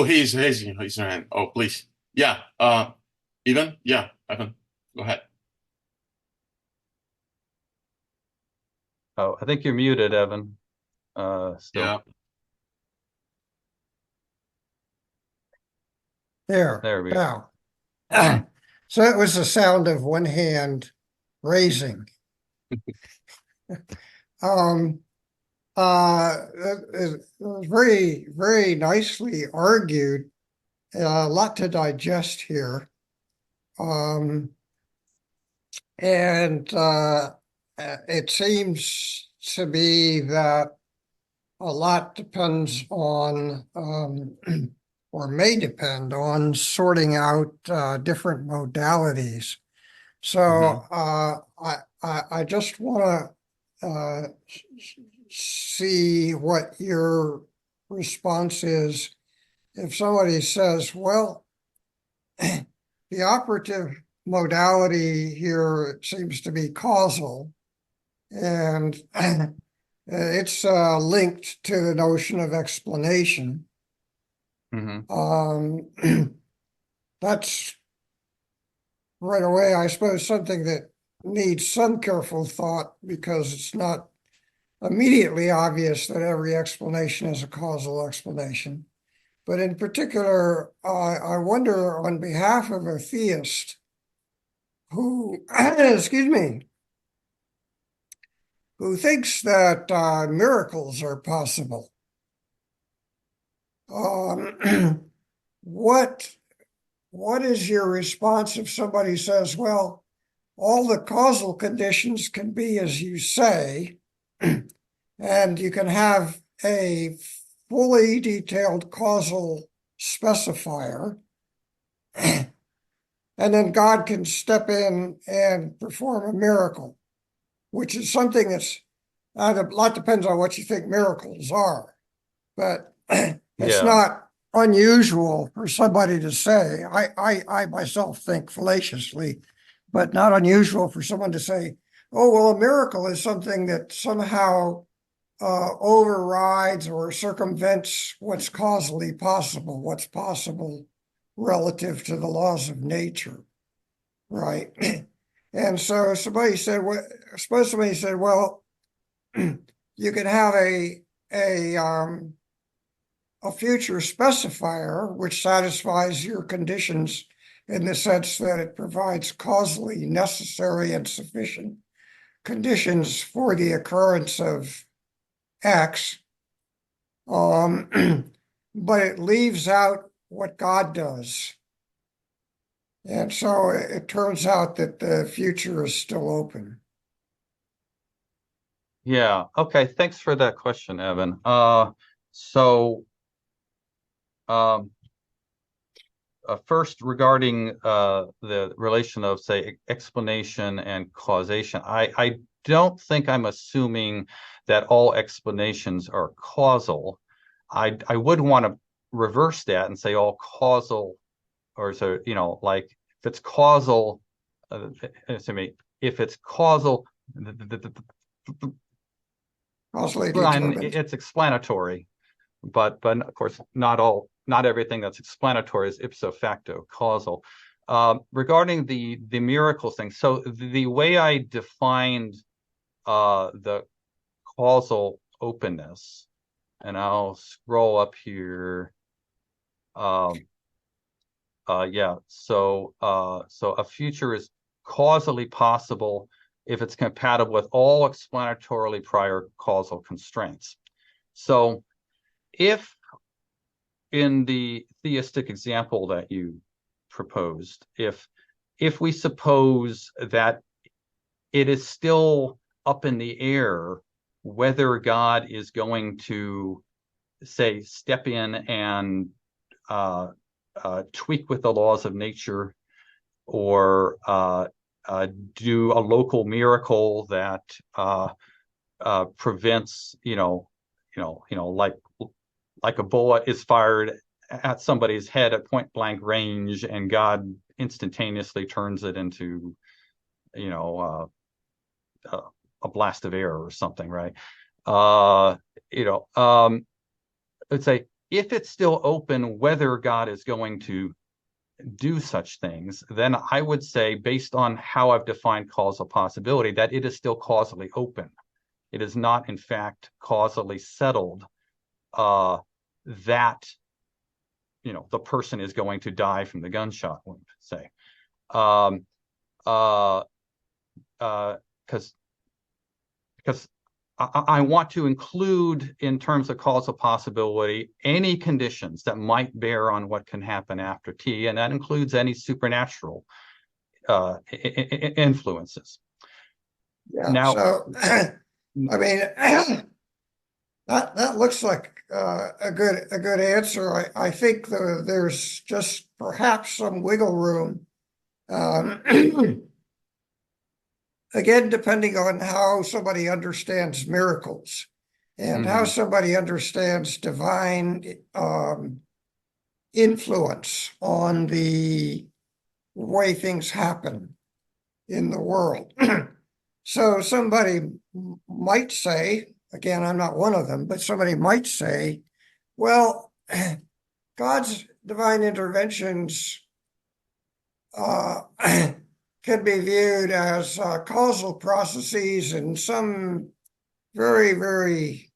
He's raising his hand. Oh, please. Yeah. Evan? Yeah, Evan. Go ahead. Oh, I think you're muted, Evan. Still. Yeah. There we go. now. So it was the sound of one hand raising. It was very, very nicely argued. A lot to digest here. And it seems to be that a lot depends on, or may depend on sorting out different modalities. So I just want to see what your response is. If somebody says, well, the operative modality here seems to be causal, and it's linked to the notion of explanation. That's right away, I suppose, something that needs some careful thought, because it's not immediately obvious that every explanation is a causal explanation. But in particular, I wonder, on behalf of a theist who, excuse me, who thinks that miracles are possible, what is your response if somebody says, well, all the causal conditions can be as you say, and you can have a fully detailed causal specifier, and then God can step in and perform a miracle, which is something that's, a lot depends on what you think miracles are, but it's not unusual for somebody to say, I myself think fallaciously, but not unusual for someone to say, oh, well, a miracle is something that somehow overrides or circumvents what's causally possible, what's possible relative to the laws of nature, right? And so somebody said, suppose somebody said, well, you can have a future specifier which satisfies your conditions in the sense that it provides causally necessary and sufficient conditions for the occurrence of X, but it leaves out what God does. And so it turns out that the future is still open. Yeah. Okay. Thanks for that question, Evan. First, regarding the relation of, say, explanation and causation, I don't think I'm assuming that all explanations are causal. I would want to reverse that and say all causal, or so, like if it's causal, if it's causal, it's explanatory, but of course not everything that's explanatory is ipso facto causal. Regarding the miracle thing, so the way I defined the causal openness, and I'll scroll up here. So a future is causally possible if it's compatible with all explanatorily prior causal constraints. So if in the theistic example that you proposed, if we suppose that it is still up in the air whether God is going to, say, step in and tweak with the laws of nature, or do a local miracle that prevents, like a bullet is fired at somebody's head at point blank range, and God instantaneously turns it into, a blast of air or something, right? Let's say if it's still open whether God is going to do such things, then I would say, based on how I've defined causal possibility, that it is still causally open. It is not, in fact, causally settled that the person is going to die from the gunshot wound, say. Because I want to include, in terms of causal possibility, any conditions that might bear on what can happen after T, and that includes any supernatural influences. Yeah. Now, so, I mean, that looks like a good answer. I think there's just perhaps some wiggle room. Again, depending on how somebody understands miracles and how somebody understands divine influence on the way things happen in the world. So somebody might say, again, I'm not one of them, but somebody might say, well, God's divine interventions can be viewed as causal processes in some very, very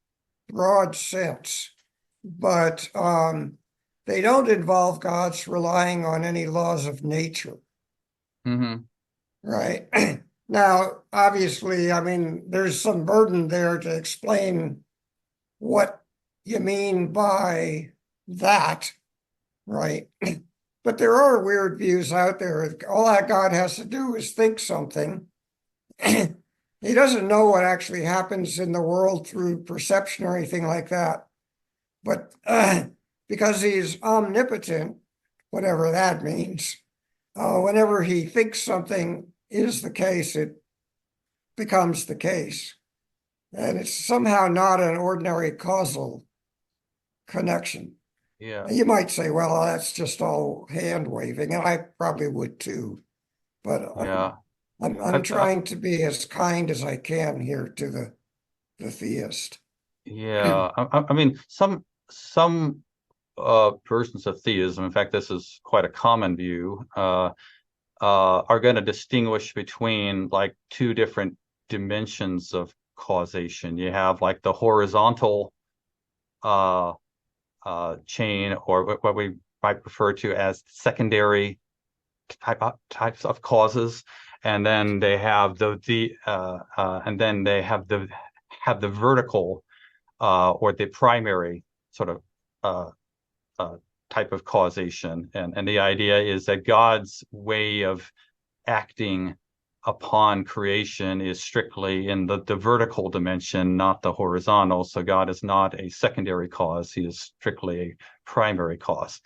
broad sense, but they don't involve God's relying on any laws of nature. Right? Now, obviously, I mean, there's some burden there to explain what you mean by that, right? But there are weird views out there. All that God has to do is think something. He doesn't know what actually happens in the world through perception or anything like that. But because he's omnipotent, whatever that means, whenever he thinks something is the case, it becomes the case. And it's somehow not an ordinary causal connection. Yeah. You might say, well, that's just all hand waving, and I probably would too. But Yeah. I'm trying to be as kind as I can here to the theist. Yeah. I mean, some versions of theism, in fact, this is quite a common view, are going to distinguish between like two different dimensions of causation. You have like the horizontal chain, or what we might refer to as secondary types of causes, and then they have the vertical or the primary sort of type of causation, and the idea is that God's way of acting upon creation is strictly in the vertical dimension, not the horizontal. So God is not a secondary cause; he is strictly a primary cause.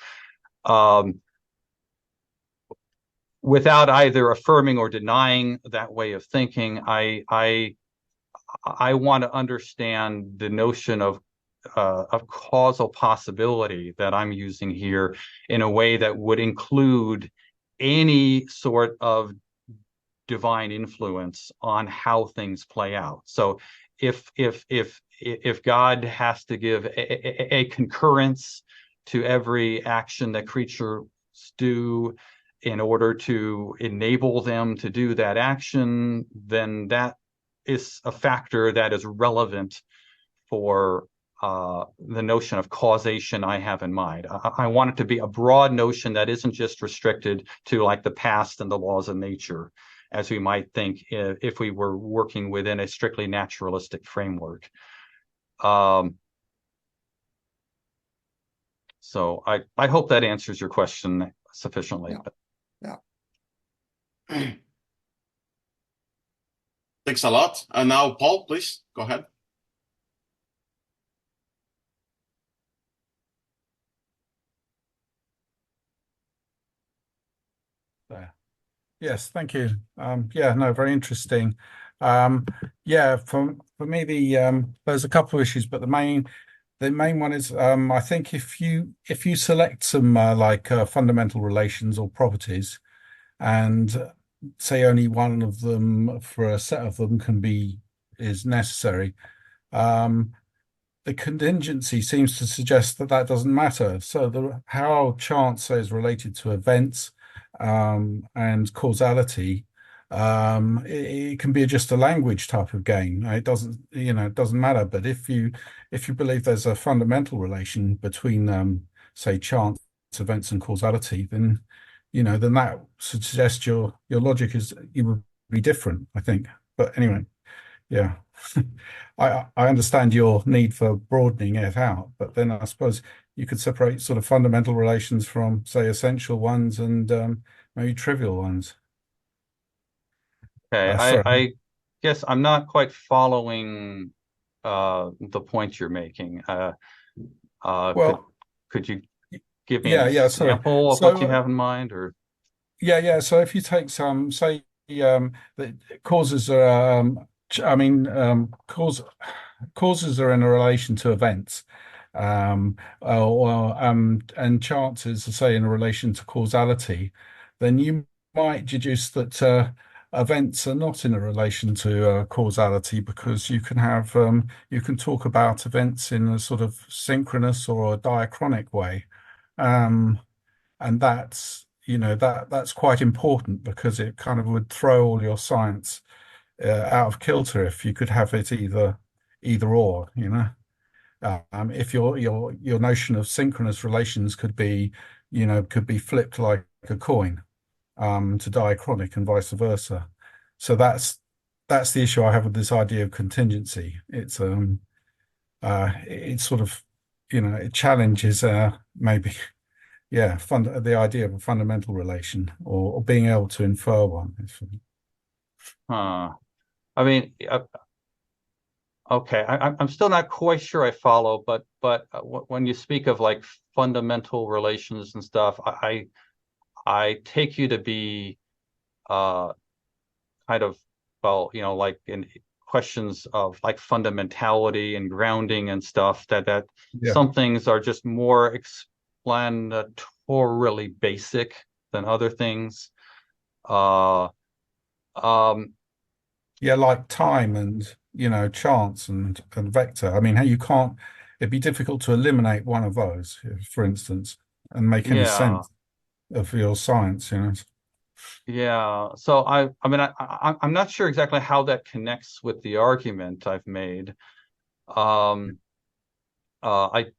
Without either affirming or denying that way of thinking, I want to understand the notion of causal possibility that I'm using here in a way that would include any sort of divine influence on how things play out. So if God has to give a concurrence to every action that creatures do in order to enable them to do that action, then that is a factor that is relevant for the notion of causation I have in mind. I want it to be a broad notion that isn't just restricted to like the past and the laws of nature, as we might think if we were working within a strictly naturalistic framework. So I hope that answers your question sufficiently. Yeah. Yeah. Thanks a lot. And now, Paul, please go ahead. There. Yes, thank you. Yeah, no, very interesting. Yeah, for me, there's a couple of issues, but the main one is I think if you select some fundamental relations or properties, and say only one of them for a set of them is necessary, the contingency seems to suggest that that doesn't matter. So how chance is related to events and causality, it can be just a language type of game. It doesn't, it doesn't matter. But if you believe there's a fundamental relation between say chance, events, and causality, then then that suggests your logic you would be different, I think. But anyway, yeah. I understand your need for broadening it out, but then I suppose you could separate sort of fundamental relations from, say, essential ones and maybe trivial ones. Okay, Sorry. I guess I'm not quite following the point you're making. Well, could you give me an yeah, sorry. example of what you have in mind, or? Yeah. So if you take some, say, the causes are, I mean, causes are in a relation to events, and chances are, say, in relation to causality, then you might deduce that events are not in a relation to causality because you can talk about events in a sort of synchronous or a diachronic way. Um, and that's quite important because it kind of would throw all your science out of kilter if you could have it either or. If your notion of synchronous relations could be flipped like a coin to diachronic and vice versa. So that's the issue I have with this idea of contingency. It's sort of it challenges maybe the idea of a fundamental relation or being able to infer one. I mean, okay, I'm still not quite sure I follow, but when you speak of like fundamental relations and stuff, I take you to be kind of, well, like in questions of like fundamentality and grounding and stuff, that some things are just more explanatorily basic than other things. Like time and chance and vector. I mean, it'd be difficult to eliminate one of those, for instance, and make any sense of your science. Yeah. So I'm not sure exactly how that connects with the argument I've made. I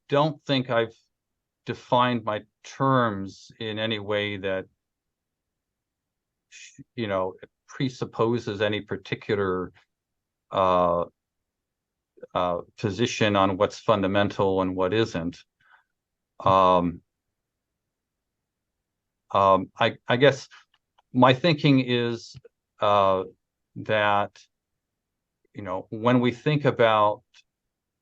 don't think I've defined my terms in any way that presupposes any particular position on what's fundamental and what isn't. I guess my thinking is that when we think about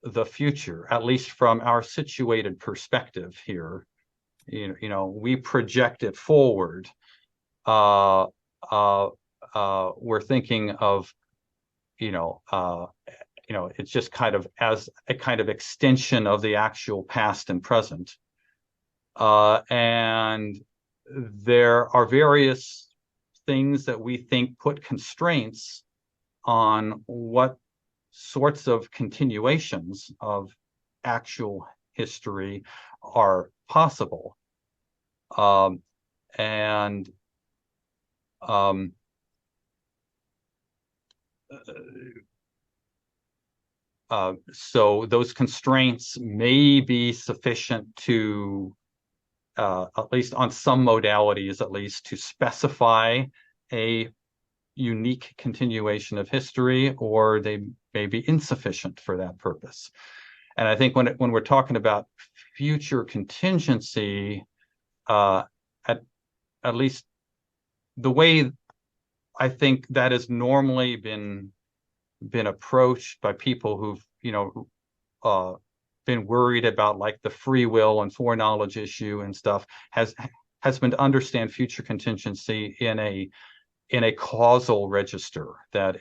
the future, at least from our situated perspective here, we project it forward. We're thinking of it's just kind of as a kind of extension of the actual past and present, and there are various things that we think put constraints on what sorts of continuations of actual history are possible. So those constraints may be sufficient to, at least on some modalities, at least to specify a unique continuation of history, or they may be insufficient for that purpose. And I think when we're talking about future contingency, at least the way I think that has normally been approached by people who've, been worried about like the free will and foreknowledge issue and stuff, has been to understand future contingency in a causal register, that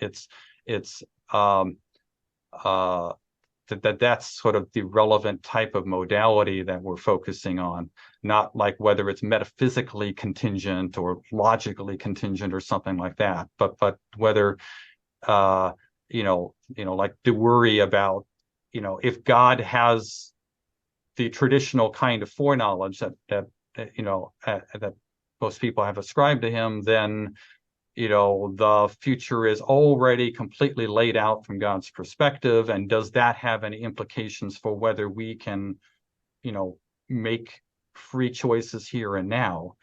that's sort of the relevant type of modality that we're focusing on, not like whether it's metaphysically contingent or logically contingent or something like that, but whether like the worry about, if God has the traditional kind of foreknowledge that most people have ascribed to him, then the future is already completely laid out from God's perspective, and does that have any implications for whether we can make free choices here and now?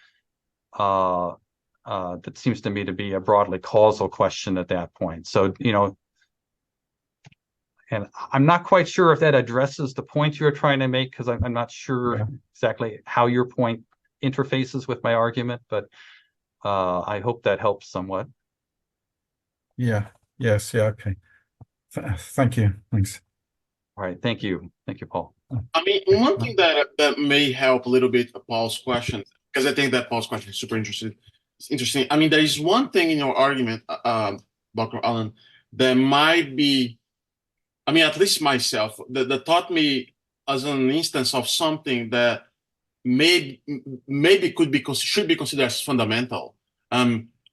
That seems to me to be a broadly causal question at that point. So and I'm not quite sure if that addresses the point you're trying to make, because I'm not sure exactly how your point interfaces with my argument, but I hope that helps somewhat. Yeah. Yes. Yeah. Okay. Thank you. Thanks. All right. Thank you. Thank you, Paul. I mean, one thing that may help a little bit Paul's question, because I think that Paul's question is super interesting. It's interesting. I mean, there is one thing in your argument, Dr. Allen, that might be, I mean, at least myself, that taught me as an instance of something that maybe should be considered as fundamental.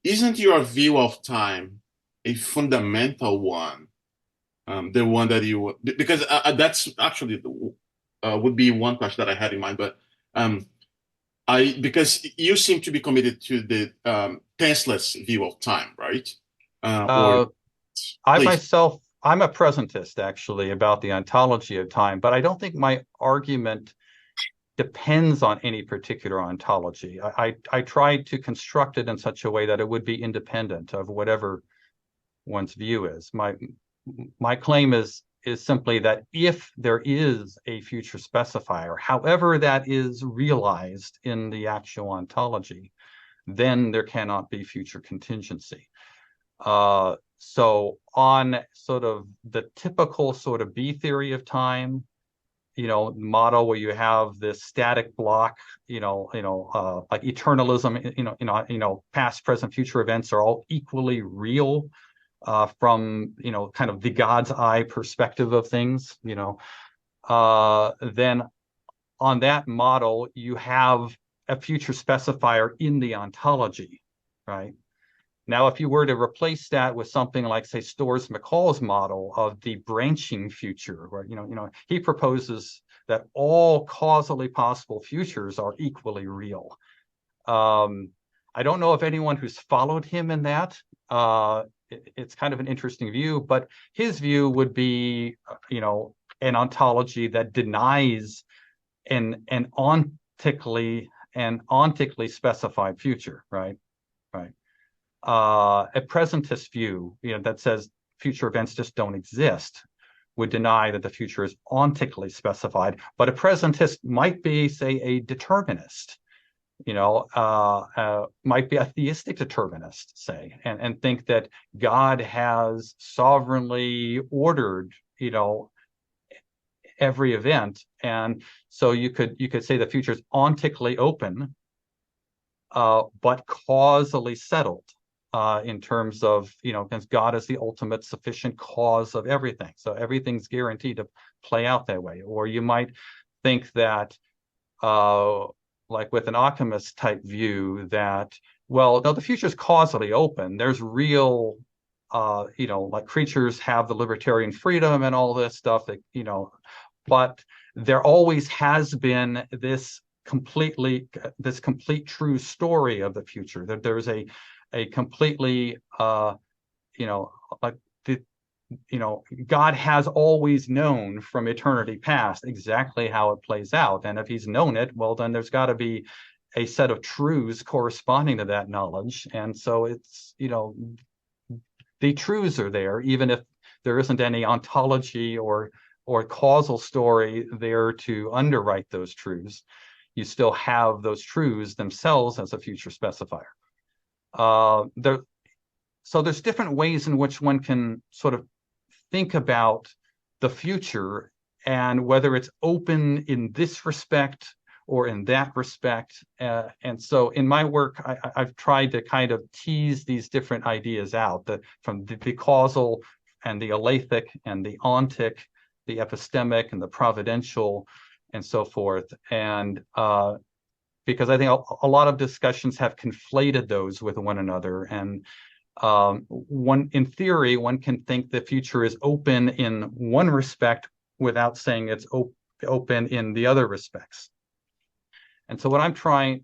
Isn't your view of time a fundamental one? The one that you, because that's actually would be one question that I had in mind, but because you seem to be committed to the tenseless view of time, right? I'm a presentist actually about the ontology of time, but I don't think my argument depends on any particular ontology. I tried to construct it in such a way that it would be independent of whatever one's view is. My claim is simply that if there is a future specifier, however that is realized in the actual ontology, then there cannot be future contingency. So on sort of the typical sort of B theory of time, model where you have this static block, like eternalism, past, present, future events are all equally real from, kind of the God's eye perspective of things, then on that model, you have a future specifier in the ontology, right? Now, if you were to replace that with something like, say, Storrs-McCall's model of the branching future, where he proposes that all causally possible futures are equally real. I don't know if anyone who's followed him in that. It's kind of an interesting view, but his view would be, an ontology that denies an ontically specified future, right? A presentist view, that says future events just don't exist, would deny that the future is ontically specified. But a presentist might be, say, a determinist, might be a theistic determinist, say, and think that God has sovereignly ordered, every event. And so you could say the future is ontically open, but causally settled. In terms of, because God is the ultimate sufficient cause of everything. So everything's guaranteed to play out that way. Or you might think that, like with an Occamist type view, that, well, no, the future is causally open. There's real, like creatures have the libertarian freedom and all this stuff that, but there always has been this complete true story of the future, that there's a completely, God has always known from eternity past exactly how it plays out. And if he's known it, well, then there's got to be a set of truths corresponding to that knowledge. And so it's, the truths are there, even if there isn't any ontology or or causal story there to underwrite those truths. You still have those truths themselves as a future specifier. So there's different ways in which one can sort of think about the future and whether it's open in this respect or in that respect. And so in my work, I've tried to kind of tease these different ideas out, from the causal and the alethic and the ontic, the epistemic and the providential, and so forth. And because I think a lot of discussions have conflated those with one another. And in theory, one can think the future is open in one respect without saying it's open in the other respects. And so what I've tried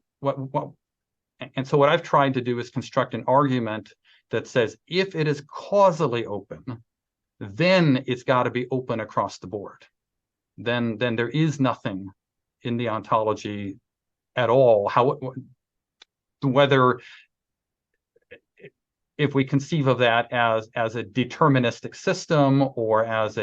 to do is construct an argument that says if it is causally open, then it's got to be open across the board. Then there is nothing in the ontology at all. Whether if we conceive of that as a deterministic system or as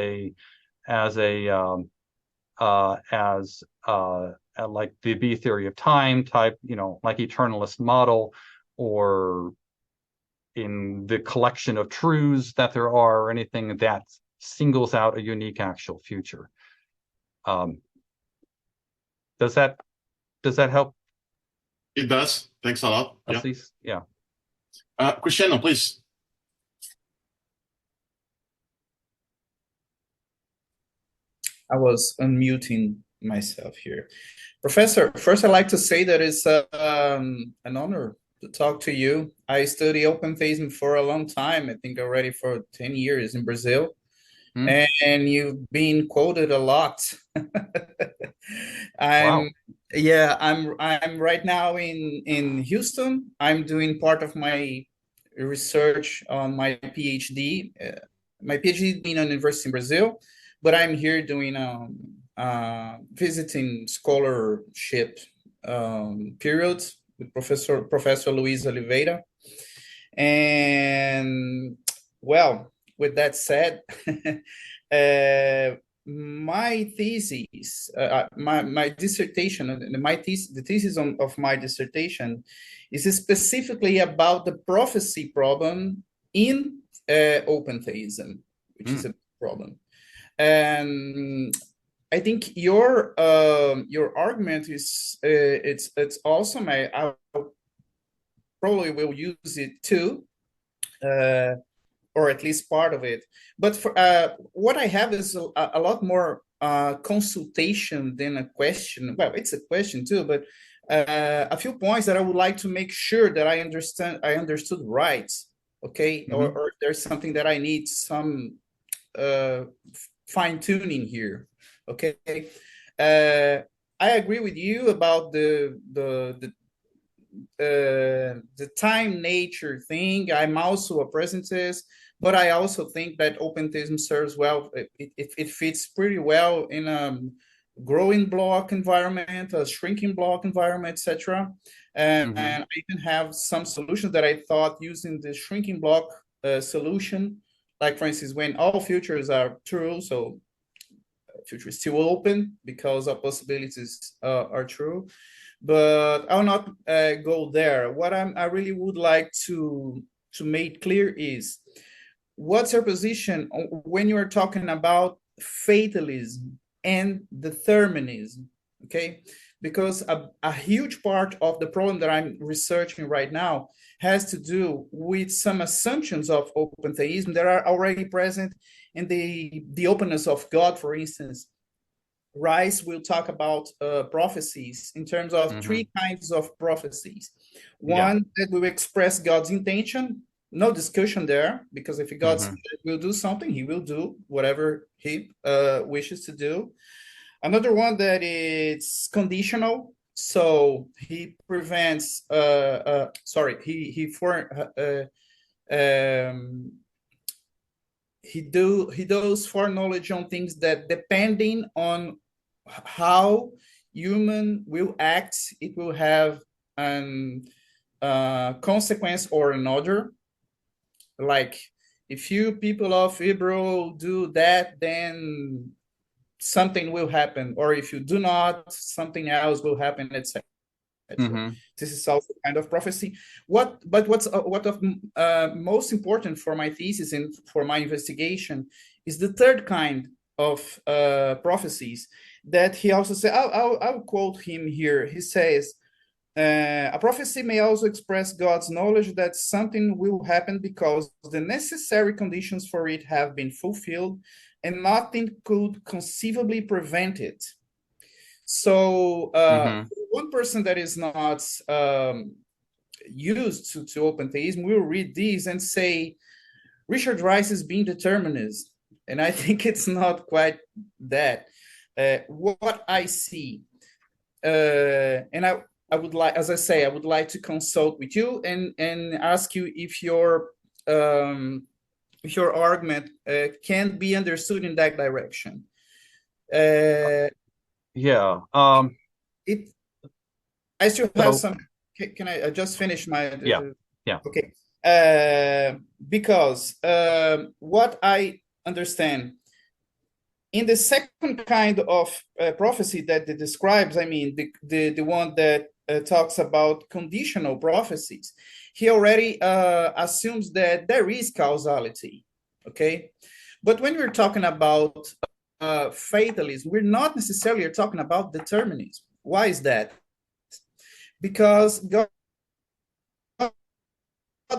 like the B theory of time type, like eternalist model, or in the collection of truths that there are, or anything that singles out a unique actual future. Does that help? It does. Thanks a lot. At least, yeah. Cristiano, please. I was unmuting myself here. Professor, first I'd like to say that it's an honor to talk to you. I study open theism for a long time, I think already for 10 years in Brazil. And you've been quoted a lot. I'm right now in Houston. I'm doing part of my research on my PhD. My PhD being at University in Brazil, but I'm here doing visiting scholarship periods with Professor Luis Oliveira. And well, with that said, my thesis, my dissertation, the thesis of my dissertation is specifically about the prophecy problem in open theism, which is a problem. And I think your argument is it's awesome. I probably will use it too. Or at least part of it. But for, what I have is a lot more consultation than a question. Well, it's a question too, but a few points that I would like to make sure that I understood right, okay? Or there's something that I need some fine-tuning here, okay? I agree with you about the time nature thing. I'm also a presentist, but I also think that open theism serves well. It fits pretty well in a growing block environment, a shrinking block environment, etc. And I even have some solutions that I thought using the shrinking block solution, like for instance, when all futures are true, so future is still open because our possibilities are true. But I'll not go there. What I really would like to make clear is, what's your position when you are talking about fatalism and determinism, okay? Because a huge part of the problem that I'm researching right now has to do with some assumptions of open theism that are already present in the openness of God, for instance. Rice will talk about prophecies in terms of three kinds of prophecies. One that will express God's intention, no discussion there, because if God will do something, he will do whatever he wishes to do. Another one that is conditional, so he prevents, he does foreknowledge on things that, depending on how human will act, it will have an consequence or another. Like, if you people of Hebrew do that, then something will happen, or if you do not, something else will happen, etc. Mm-hmm. This is also kind of prophecy. What of most important for my thesis and for my investigation is the third kind of prophecies that he also said. I'll quote him here. He says, a prophecy may also express God's knowledge that something will happen because the necessary conditions for it have been fulfilled and nothing could conceivably prevent it. So one person that is not used to open theism will read these and say, Richard Rice is being determinist. And I think it's not quite that. What I see, and I would like, as I say, I would like to consult with you and ask you if your argument can be understood in that direction. Yeah. I still have some. Can I just finish my? Yeah. Okay. Because what I understand in the second kind of prophecy that it describes, I mean, the one that talks about conditional prophecies, he already assumes that there is causality. Okay, but when we're talking about fatalism, we're not necessarily talking about determinism. Why is that? Because God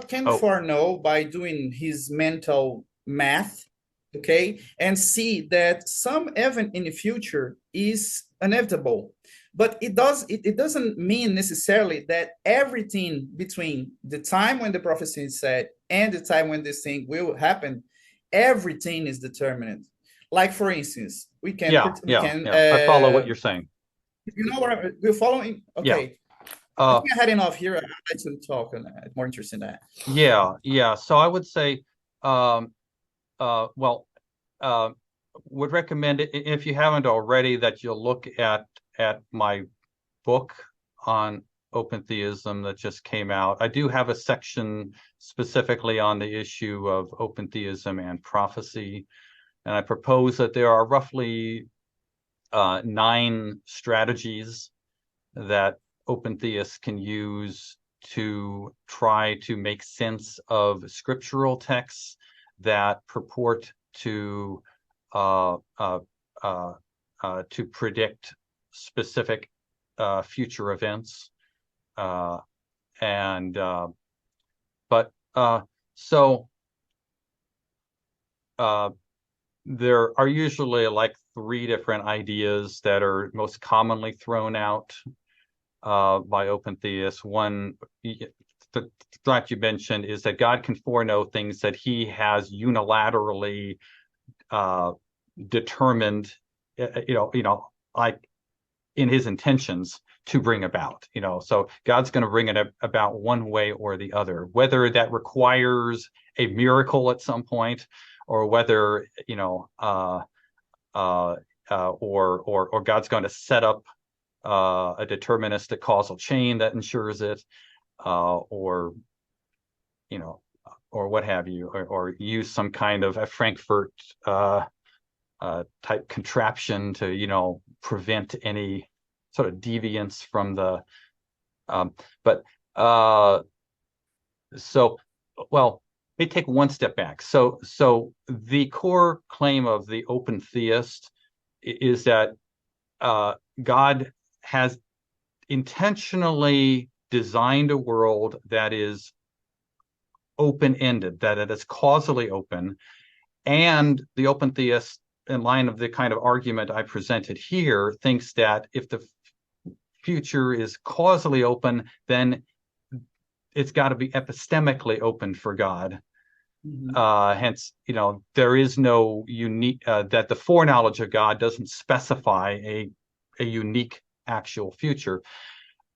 can foreknow by doing his mental math, okay, and see that some event in the future is inevitable. But it doesn't mean necessarily that everything between the time when the prophecy is said and the time when this thing will happen, everything is determined. Like, for instance, we can I follow what you're saying. You know what we're following? Okay. I think I had enough here. I'd like to talk and more interest in that. Yeah. So I would say, would recommend it, if you haven't already, that you'll look at my book on open theism that just came out. I do have a section specifically on the issue of open theism and prophecy, and I propose that there are roughly 9 strategies that open theists can use to try to make sense of scriptural texts that purport to predict specific future events, there are usually like 3 different ideas that are most commonly thrown out by open theists. One that you mentioned is that God can foreknow things that he has unilaterally determined, like in his intentions to bring about. So God's going to bring it about one way or the other, whether that requires a miracle at some point, or whether or God's going to set up a deterministic causal chain that ensures it, or what have you, or use some kind of a Frankfurt type contraption to prevent any sort of deviance from the let me take one step back. So the core claim of the open theist is that God has intentionally designed a world that is open-ended, that it is causally open. And the open theist, in line of the kind of argument I presented here, thinks that if the future is causally open, then it's got to be epistemically open for God. Hence, there is no unique, that the foreknowledge of God doesn't specify a unique actual future.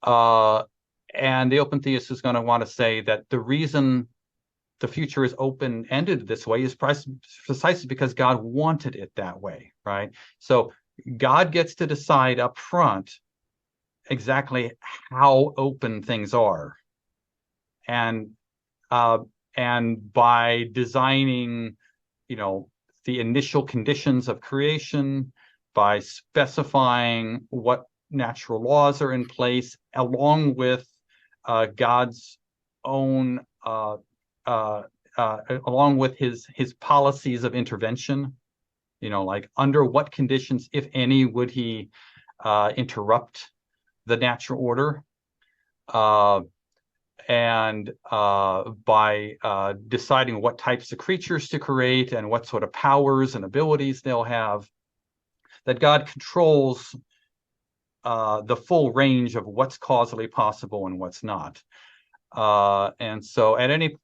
And the open theist is going to want to say that the reason the future is open-ended this way is precisely because God wanted it that way, right? So God gets to decide up front exactly how open things are. And by designing, the initial conditions of creation, by specifying what natural laws are in place, along with God's own, along with his policies of intervention. Like under what conditions, if any, would he interrupt the natural order? And by deciding what types of creatures to create and what sort of powers and abilities they'll have, that God controls the full range of what's causally possible and what's not. And so at any,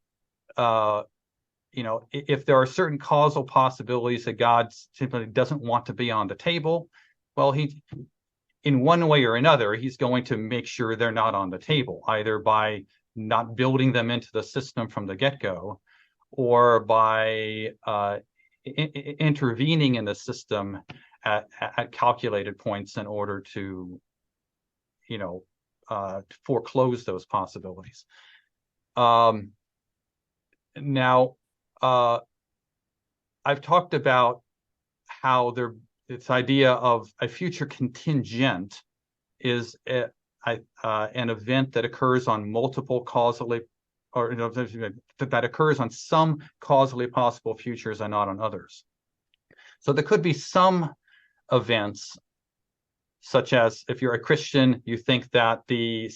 if there are certain causal possibilities that God simply doesn't want to be on the table, well, in one way or another, he's going to make sure they're not on the table, either by not building them into the system from the get-go, or by intervening in the system at calculated points in order to, foreclose those possibilities. Now, I've talked about how this idea of a future contingent is an event that occurs on multiple causally, or that occurs on some causally possible futures and not on others. So there could be some events, such as if you're a Christian, you think that the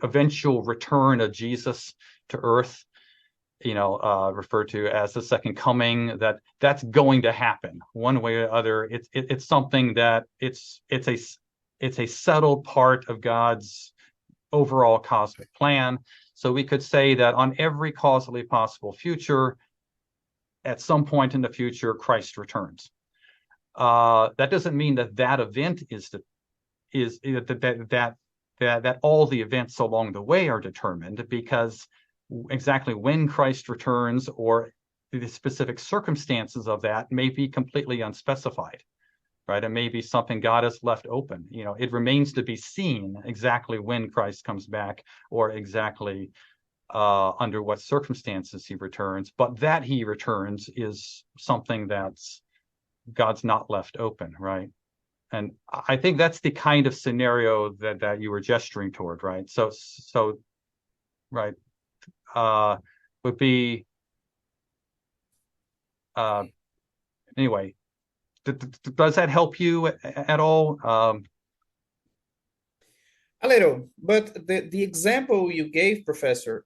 eventual return of Jesus to earth, referred to as the second coming, that's going to happen one way or other. It's something that it's a settled part of God's overall cosmic plan. So we could say that on every causally possible future, at some point in the future, Christ returns. That doesn't mean that event that all the events along the way are determined, because exactly when Christ returns or the specific circumstances of that may be completely unspecified, right? It may be something God has left open. It remains to be seen exactly when Christ comes back, or exactly under what circumstances he returns. But that he returns is something that's God's not left open, right? And I think that's the kind of scenario that you were gesturing toward, right? So right. Would be anyway. Does that help you at all? A little, but the example you gave, Professor,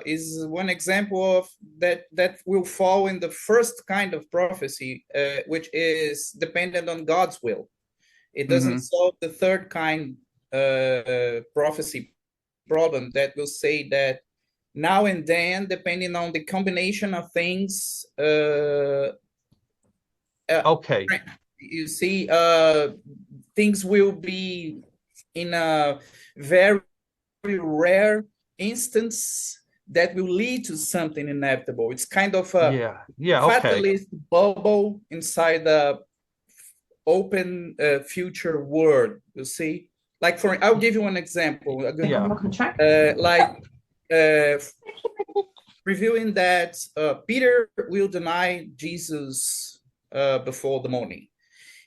is one example of that will fall in the first kind of prophecy, which is dependent on God's will. It doesn't solve the third kind prophecy problem that will say that now and then, depending on the combination of things, okay, you see, things will be in a very rare instance that will lead to something inevitable. It's kind of a fatalist bubble inside the open future world. You see, like I'll give you an example. Reviewing that Peter will deny Jesus before the morning.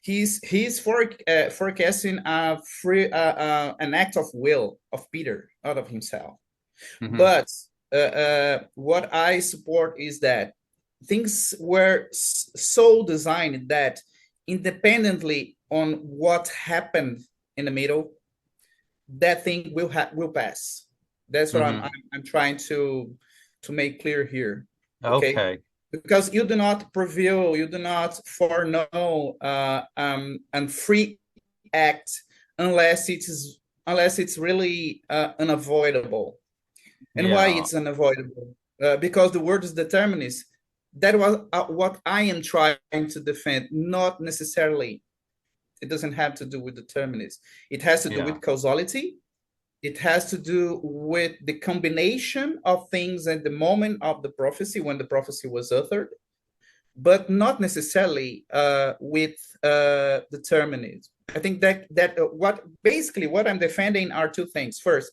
He's forecasting an act of will of Peter, not of himself. But what I support is that things were so designed that independently on what happened in the middle, that thing will pass. That's what I'm trying to make clear here. Okay. Because you do not prevail, you do not foreknow a free act unless it's really unavoidable. And why it's unavoidable? Because the word is determinist. That was what I am trying to defend. Not necessarily. It doesn't have to do with determinism. It has to do with causality. It has to do with the combination of things at the moment of the prophecy, when the prophecy was uttered, but not necessarily with determinism. I think that what I'm defending are two things. First,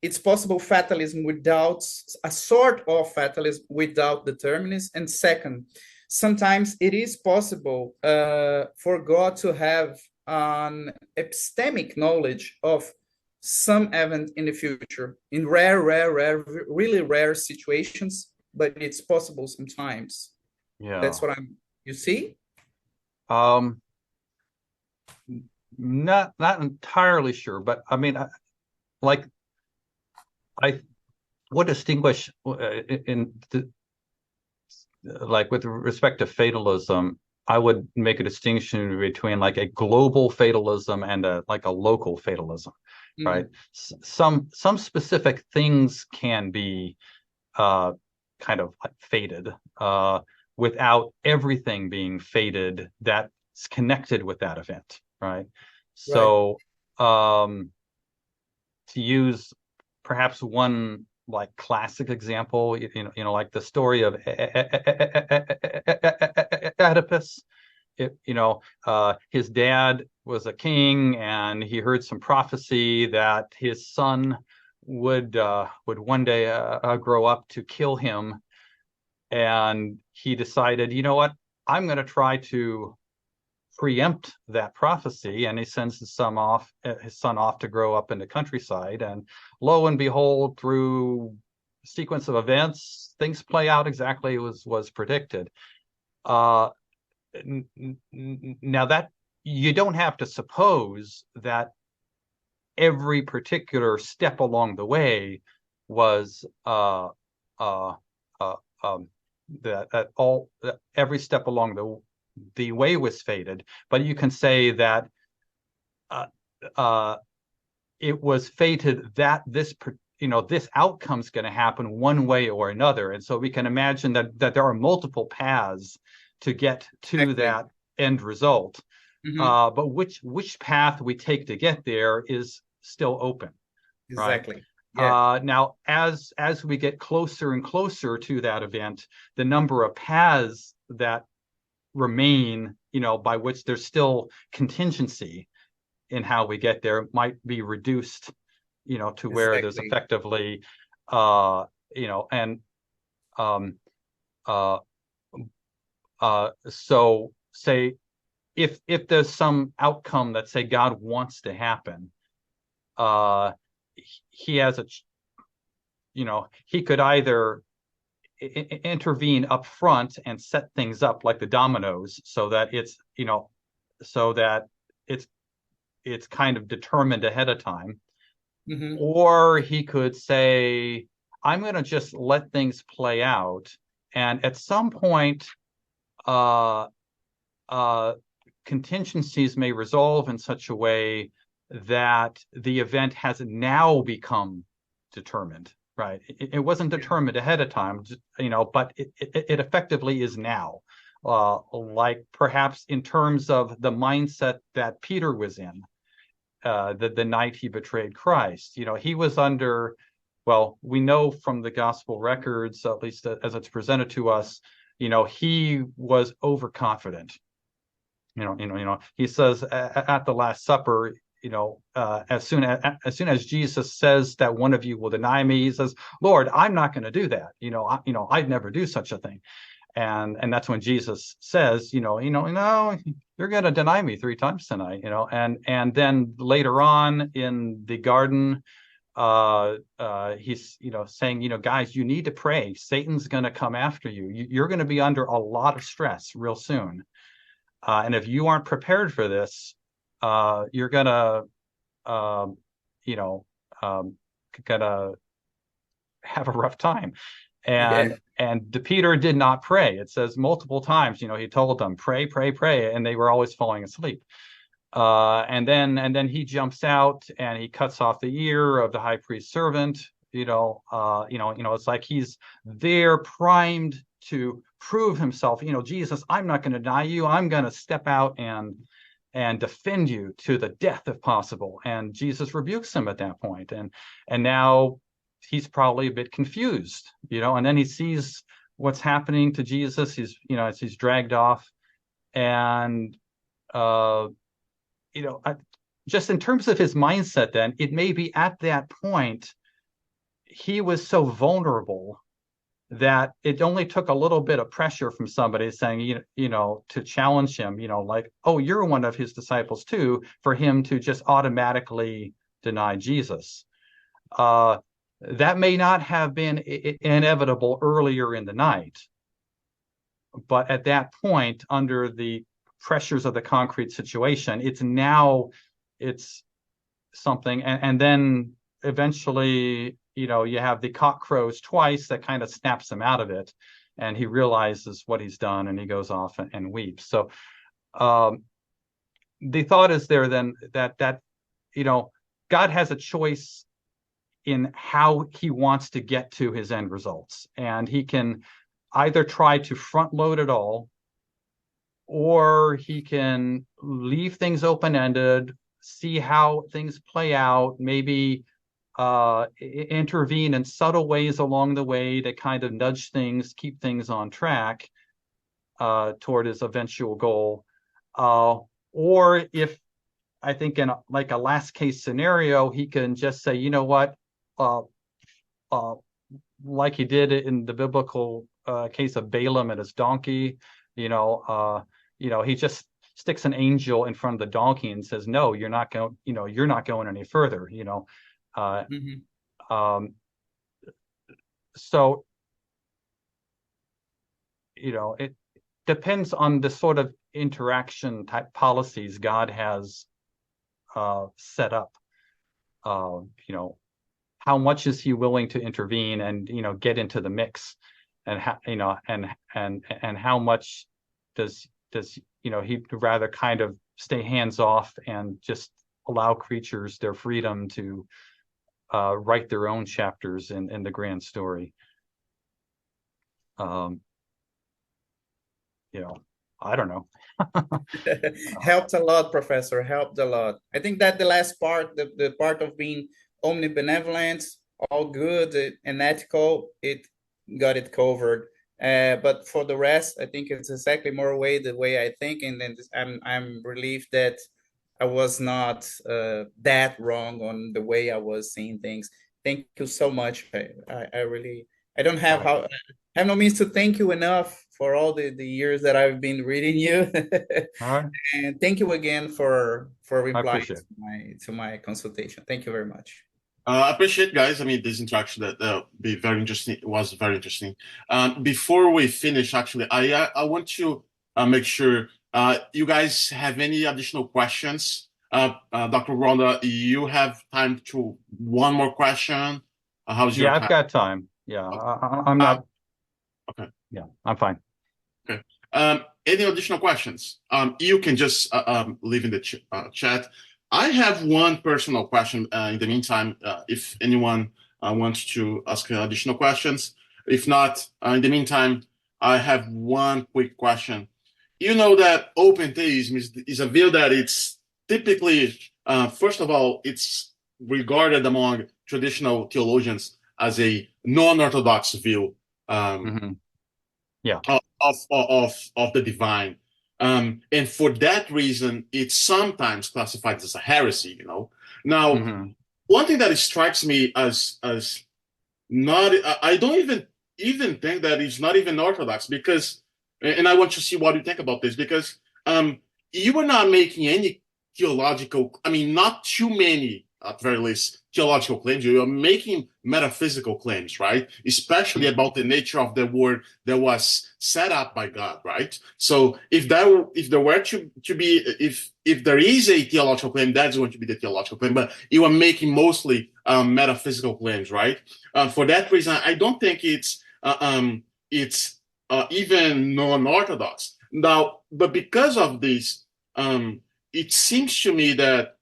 it's possible fatalism without a sort of fatalism without determinism. And second, sometimes it is possible for God to have an epistemic knowledge of some event in the future, in rare, really rare situations, but it's possible sometimes. Yeah. That's what you see? Not entirely sure, but I mean, I would distinguish like with respect to fatalism, I would make a distinction between like a global fatalism and a local fatalism, right? Some specific things can be kind of like fated without everything being fated that's connected with that event, right? So to use perhaps one like classic example, like the story of Oedipus. His dad was a king, and he heard some prophecy that his son would one day grow up to kill him, and he decided, you know what, I'm going to try to preempt that prophecy, and he sends his son off to grow up in the countryside, and lo and behold, through a sequence of events, things play out exactly as was predicted. Now that you don't have to suppose that every particular step along the way was every step along the way was fated, but you can say that it was fated that this outcome's going to happen one way or another, and so we can imagine that there are multiple paths to get to that end result. But which path we take to get there is still open. Exactly. Right? Yeah. Now, as we get closer and closer to that event, the number of paths that remain, by which there's still contingency in how we get there might be reduced, to where there's effectively, so say if there's some outcome that say God wants to happen, he has he could either intervene up front and set things up like the dominoes so that it's kind of determined ahead of time. Or he could say, I'm going to just let things play out, and at some point contingencies may resolve in such a way that the event has now become determined. Right. It wasn't determined ahead of time, but it effectively is now. Like perhaps in terms of the mindset that Peter was in the night he betrayed Christ. He was under, well, we know from the gospel records, at least as it's presented to us, he was overconfident. He says at the Last Supper, as soon as Jesus says that one of you will deny me, he says, Lord, I'm not going to do that. I'd never do such a thing. And that's when Jesus says, no, you're going to deny me 3 times tonight, and then later on in the garden, he's, saying, guys, you need to pray. Satan's going to come after you. You're going to be under a lot of stress real soon. And if you aren't prepared for this, you're gonna, gonna have a rough time. And Peter did not pray. It says multiple times, he told them, pray, and they were always falling asleep. And then he jumps out and he cuts off the ear of the high priest's servant. It's like he's there primed to prove himself. Jesus, I'm not going to deny you. I'm going to step out and defend you to the death if possible. And Jesus rebukes him at that point. And now he's probably a bit confused, and then he sees what's happening to Jesus. He's, as he's dragged off, and just in terms of his mindset, then it may be at that point he was so vulnerable that it only took a little bit of pressure from somebody saying, to challenge him, like, oh, you're one of his disciples too, for him to just automatically deny Jesus. That may not have been inevitable earlier in the night, but at that point, under the pressures of the concrete situation, it's something, and then eventually, you have the cock crows twice, that kind of snaps him out of it, and he realizes what he's done, and he goes off and weeps. So the thought is there then that God has a choice in how he wants to get to his end results, and he can either try to front load it all, or he can leave things open-ended, see how things play out, maybe intervene in subtle ways along the way to kind of nudge things, keep things on track toward his eventual goal. Or if, I think, in like a last case scenario, he can just say, you know what, like he did in the biblical case of Balaam and his donkey, he just sticks an angel in front of the donkey and says, no, you're not going any further, So, it depends on the sort of interaction type policies God has set up. How much is he willing to intervene and, get into the mix, and how, and how much does he'd rather kind of stay hands off and just allow creatures their freedom to write their own chapters in the grand story. I don't know. Helped a lot, Professor. Helped a lot. I think that the last part, the part of being omnibenevolent, all good and ethical, it got it covered. But for the rest, I think it's exactly the way I think, and then I'm relieved that I was not that wrong on the way I was seeing things. Thank you so much. I really, I don't have I have no means to thank you enough for all the years that I've been reading you. All right. And thank you again for replying to my consultation. Thank you very much. I appreciate, guys. I mean, this interaction that be very interesting. It was very interesting. Before we finish, actually, I want to make sure you guys have any additional questions. Dr. Rhoda, you have time to one more question. How's your time? I've got time. Yeah, I'm not. Okay. Yeah, I'm fine. Okay. Any additional questions? You can just leave in the chat. I have one personal question in the meantime, if anyone wants to ask additional questions. If not, in the meantime, I have one quick question. You know that open theism is a view that it's typically, first of all, it's regarded among traditional theologians as a non-orthodox view of the divine. And for that reason, it's sometimes classified as a heresy, Now, one thing that strikes me as not, I don't even think that it's not even orthodox, because, and I want to see what you think about this, because you are not making any theological, not too many, at very least, theological claims. You are making metaphysical claims, right? Especially about the nature of the world that was set up by God, right? So if there were to be, if there is a theological claim, that's going to be the theological claim. But you are making mostly metaphysical claims, right? For that reason, I don't think it's even non-orthodox. Now, but because of this, it seems to me that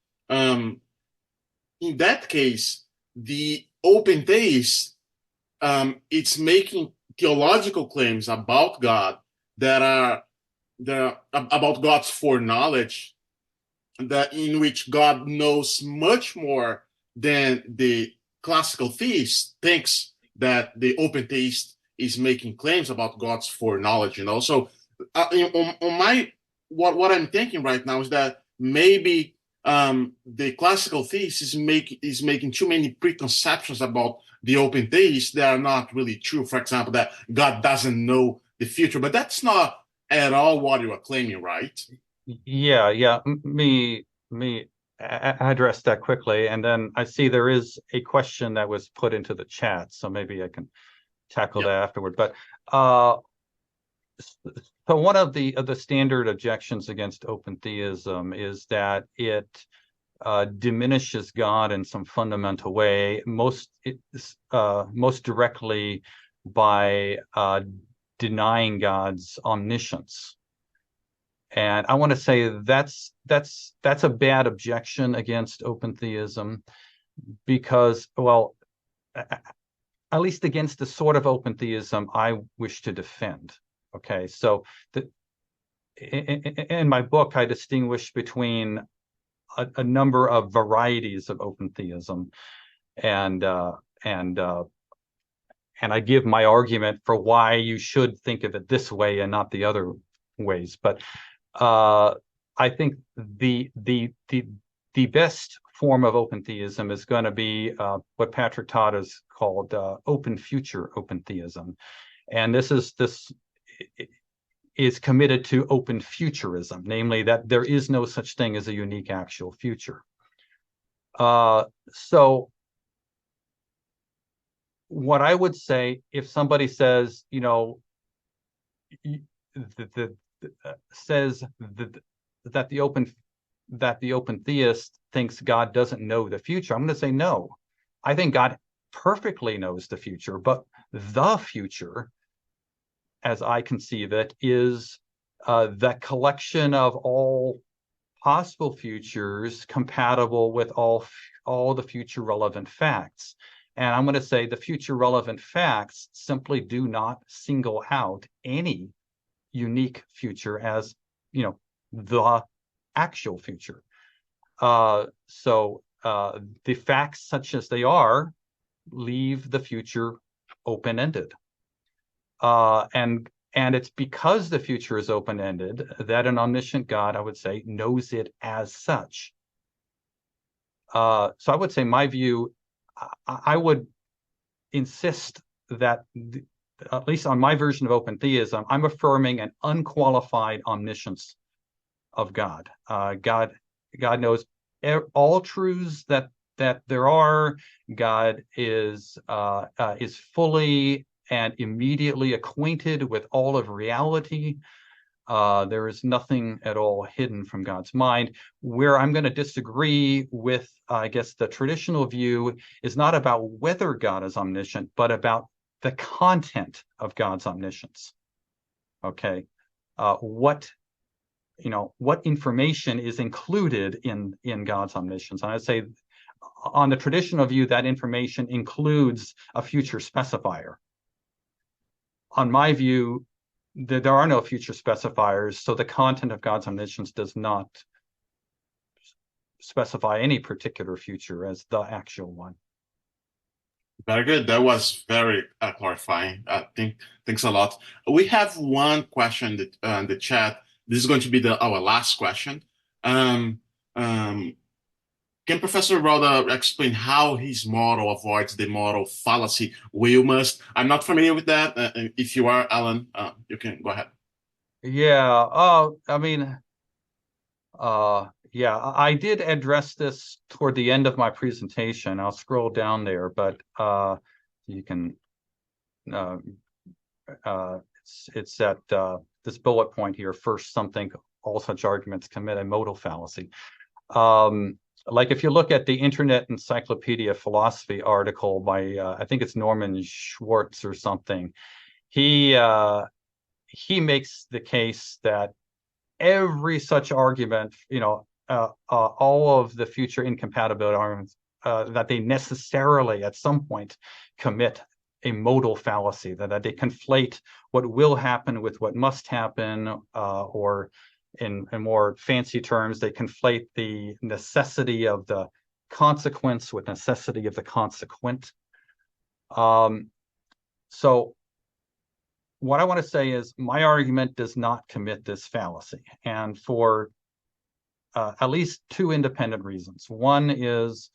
in that case, the open theist, it's making theological claims about God that are about God's foreknowledge, that in which God knows much more than the classical theist thinks that the open theist is making claims about God's foreknowledge. So, on my what I'm thinking right now is that maybe the classical theist is making too many preconceptions about the open theist that are not really true. For example, that God doesn't know the future, but that's not at all what you are claiming, right? Yeah. Me address that quickly, and then I see there is a question that was put into the chat, so maybe I can tackle that afterward. But so one of the standard objections against open theism is that it diminishes God in some fundamental way, most directly by denying God's omniscience. And I want to say that's a bad objection against open theism, because, well, at least against the sort of open theism I wish to defend. Okay, so in my book, I distinguish between a number of varieties of open theism, and I give my argument for why you should think of it this way and not the other ways. But I think the best form of open theism is going to be what Patrick Todd has called open future open theism, and this is committed to open futurism, namely that there is no such thing as a unique actual future. So what I would say, if somebody says, says that the open theist thinks God doesn't know the future, I'm going to say no. I think God perfectly knows the future, but the future, as I conceive it, is that collection of all possible futures compatible with all the future relevant facts. And I'm going to say the future relevant facts simply do not single out any unique future as, the actual future. So the facts, such as they are, leave the future open-ended. And it's because the future is open-ended that an omniscient God, I would say, knows it as such. So I would say my view, I would insist that, at least on my version of open theism, I'm affirming an unqualified omniscience of God. God knows all truths that there are. God is fully and immediately acquainted with all of reality. There is nothing at all hidden from God's mind. Where I'm going to disagree with, I guess, the traditional view is not about whether God is omniscient, but about the content of God's omniscience. Okay, what information is included in God's omniscience? And I'd say, on the traditional view, that information includes a future specifier. On my view, there are no future specifiers, so the content of God's omniscience does not specify any particular future as the actual one. Very good. That was very clarifying. Thanks a lot. We have one question that in the chat. This is going to be our last question. Can Professor Rhoda explain how his model avoids the model fallacy? We must. I'm not familiar with that. If you are, Alan, you can go ahead. Yeah. Yeah, I did address this toward the end of my presentation. I'll scroll down there, but you can. It's at this bullet point here. First, something. All such arguments commit a modal fallacy. Like if you look at the Internet Encyclopedia Philosophy article by I think it's Norman Schwartz or something, he makes the case that every such argument, all of the future incompatibility arguments, that they necessarily at some point commit a modal fallacy, that they conflate what will happen with what must happen, or in more fancy terms, they conflate the necessity of the consequence with necessity of the consequent. So what I want to say is my argument does not commit this fallacy. And for at least two independent reasons. One is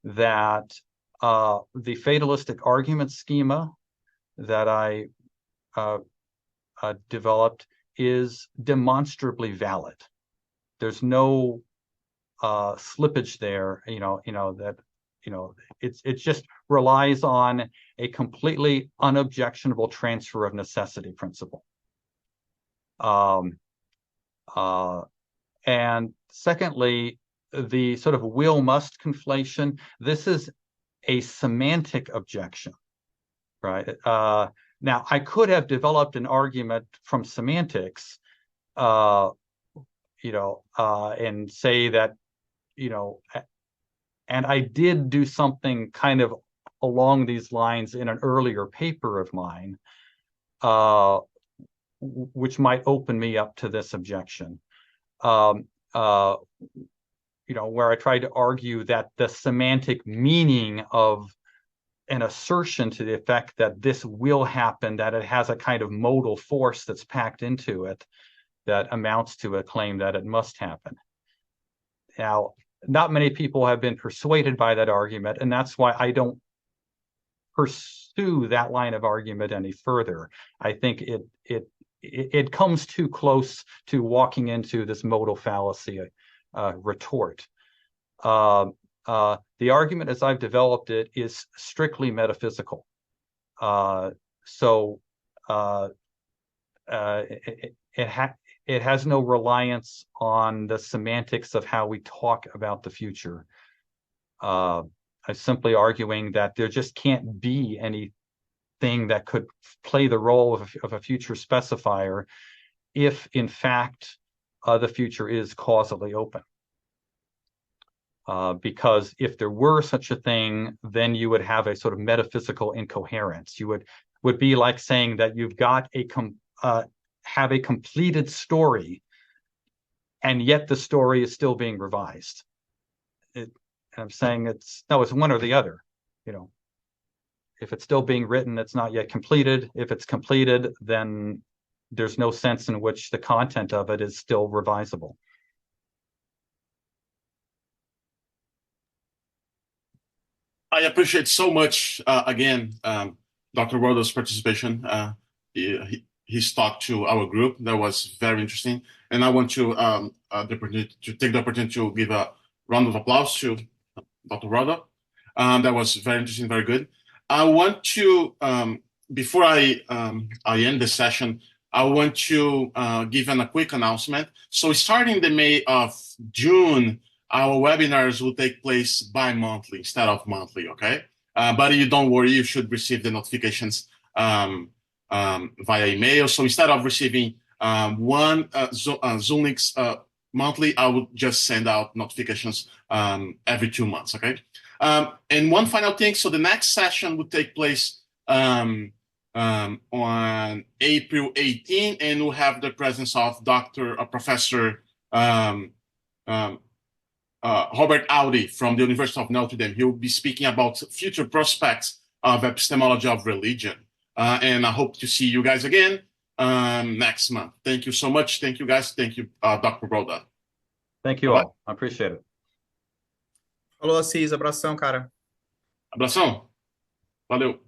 that the fatalistic argument schema that I developed is demonstrably valid. There's no slippage there, it just relies on a completely unobjectionable transfer of necessity principle. And secondly, the sort of will-must conflation, this is a semantic objection, right? Now, I could have developed an argument from semantics, and say that, and I did do something kind of along these lines in an earlier paper of mine, which might open me up to this objection. Where I tried to argue that the semantic meaning of an assertion to the effect that this will happen, that it has a kind of modal force that's packed into it that amounts to a claim that it must happen. Now, not many people have been persuaded by that argument, and that's why I don't pursue that line of argument any further. I think it comes too close to walking into this modal fallacy retort. The argument as I've developed it is strictly metaphysical. It has no reliance on the semantics of how we talk about the future. I'm simply arguing that there just can't be anything that could play the role of a future specifier if, in fact, the future is causally open. Because if there were such a thing, then you would have a sort of metaphysical incoherence. You would be like saying that you've got have a completed story, and yet the story is still being revised. I'm saying it's one or the other. If it's still being written, it's not yet completed. If it's completed, then there's no sense in which the content of it is still revisable. I appreciate so much, again, Dr. Rhoda's participation. His talk to our group. That was very interesting. And I want to take the opportunity to give a round of applause to Dr. Rhoda. That was very interesting, very good. I want to, before I end the session, I want to give a quick announcement. So starting the May of June, our webinars will take place bi-monthly instead of monthly, okay? But you don't worry, you should receive the notifications via email. So instead of receiving one Zoom links monthly, I would just send out notifications every 2 months, okay? And one final thing, so the next session would take place on April 18, and we'll have the presence of Professor Robert Audi from the University of Notre Dame. He will be speaking about future prospects of epistemology of religion. And I hope to see you guys again next month. Thank you so much. Thank you, guys. Thank you, Dr. Rhoda. Thank you all. I appreciate it. Falou, Assis. Abração, cara. Abração. Valeu.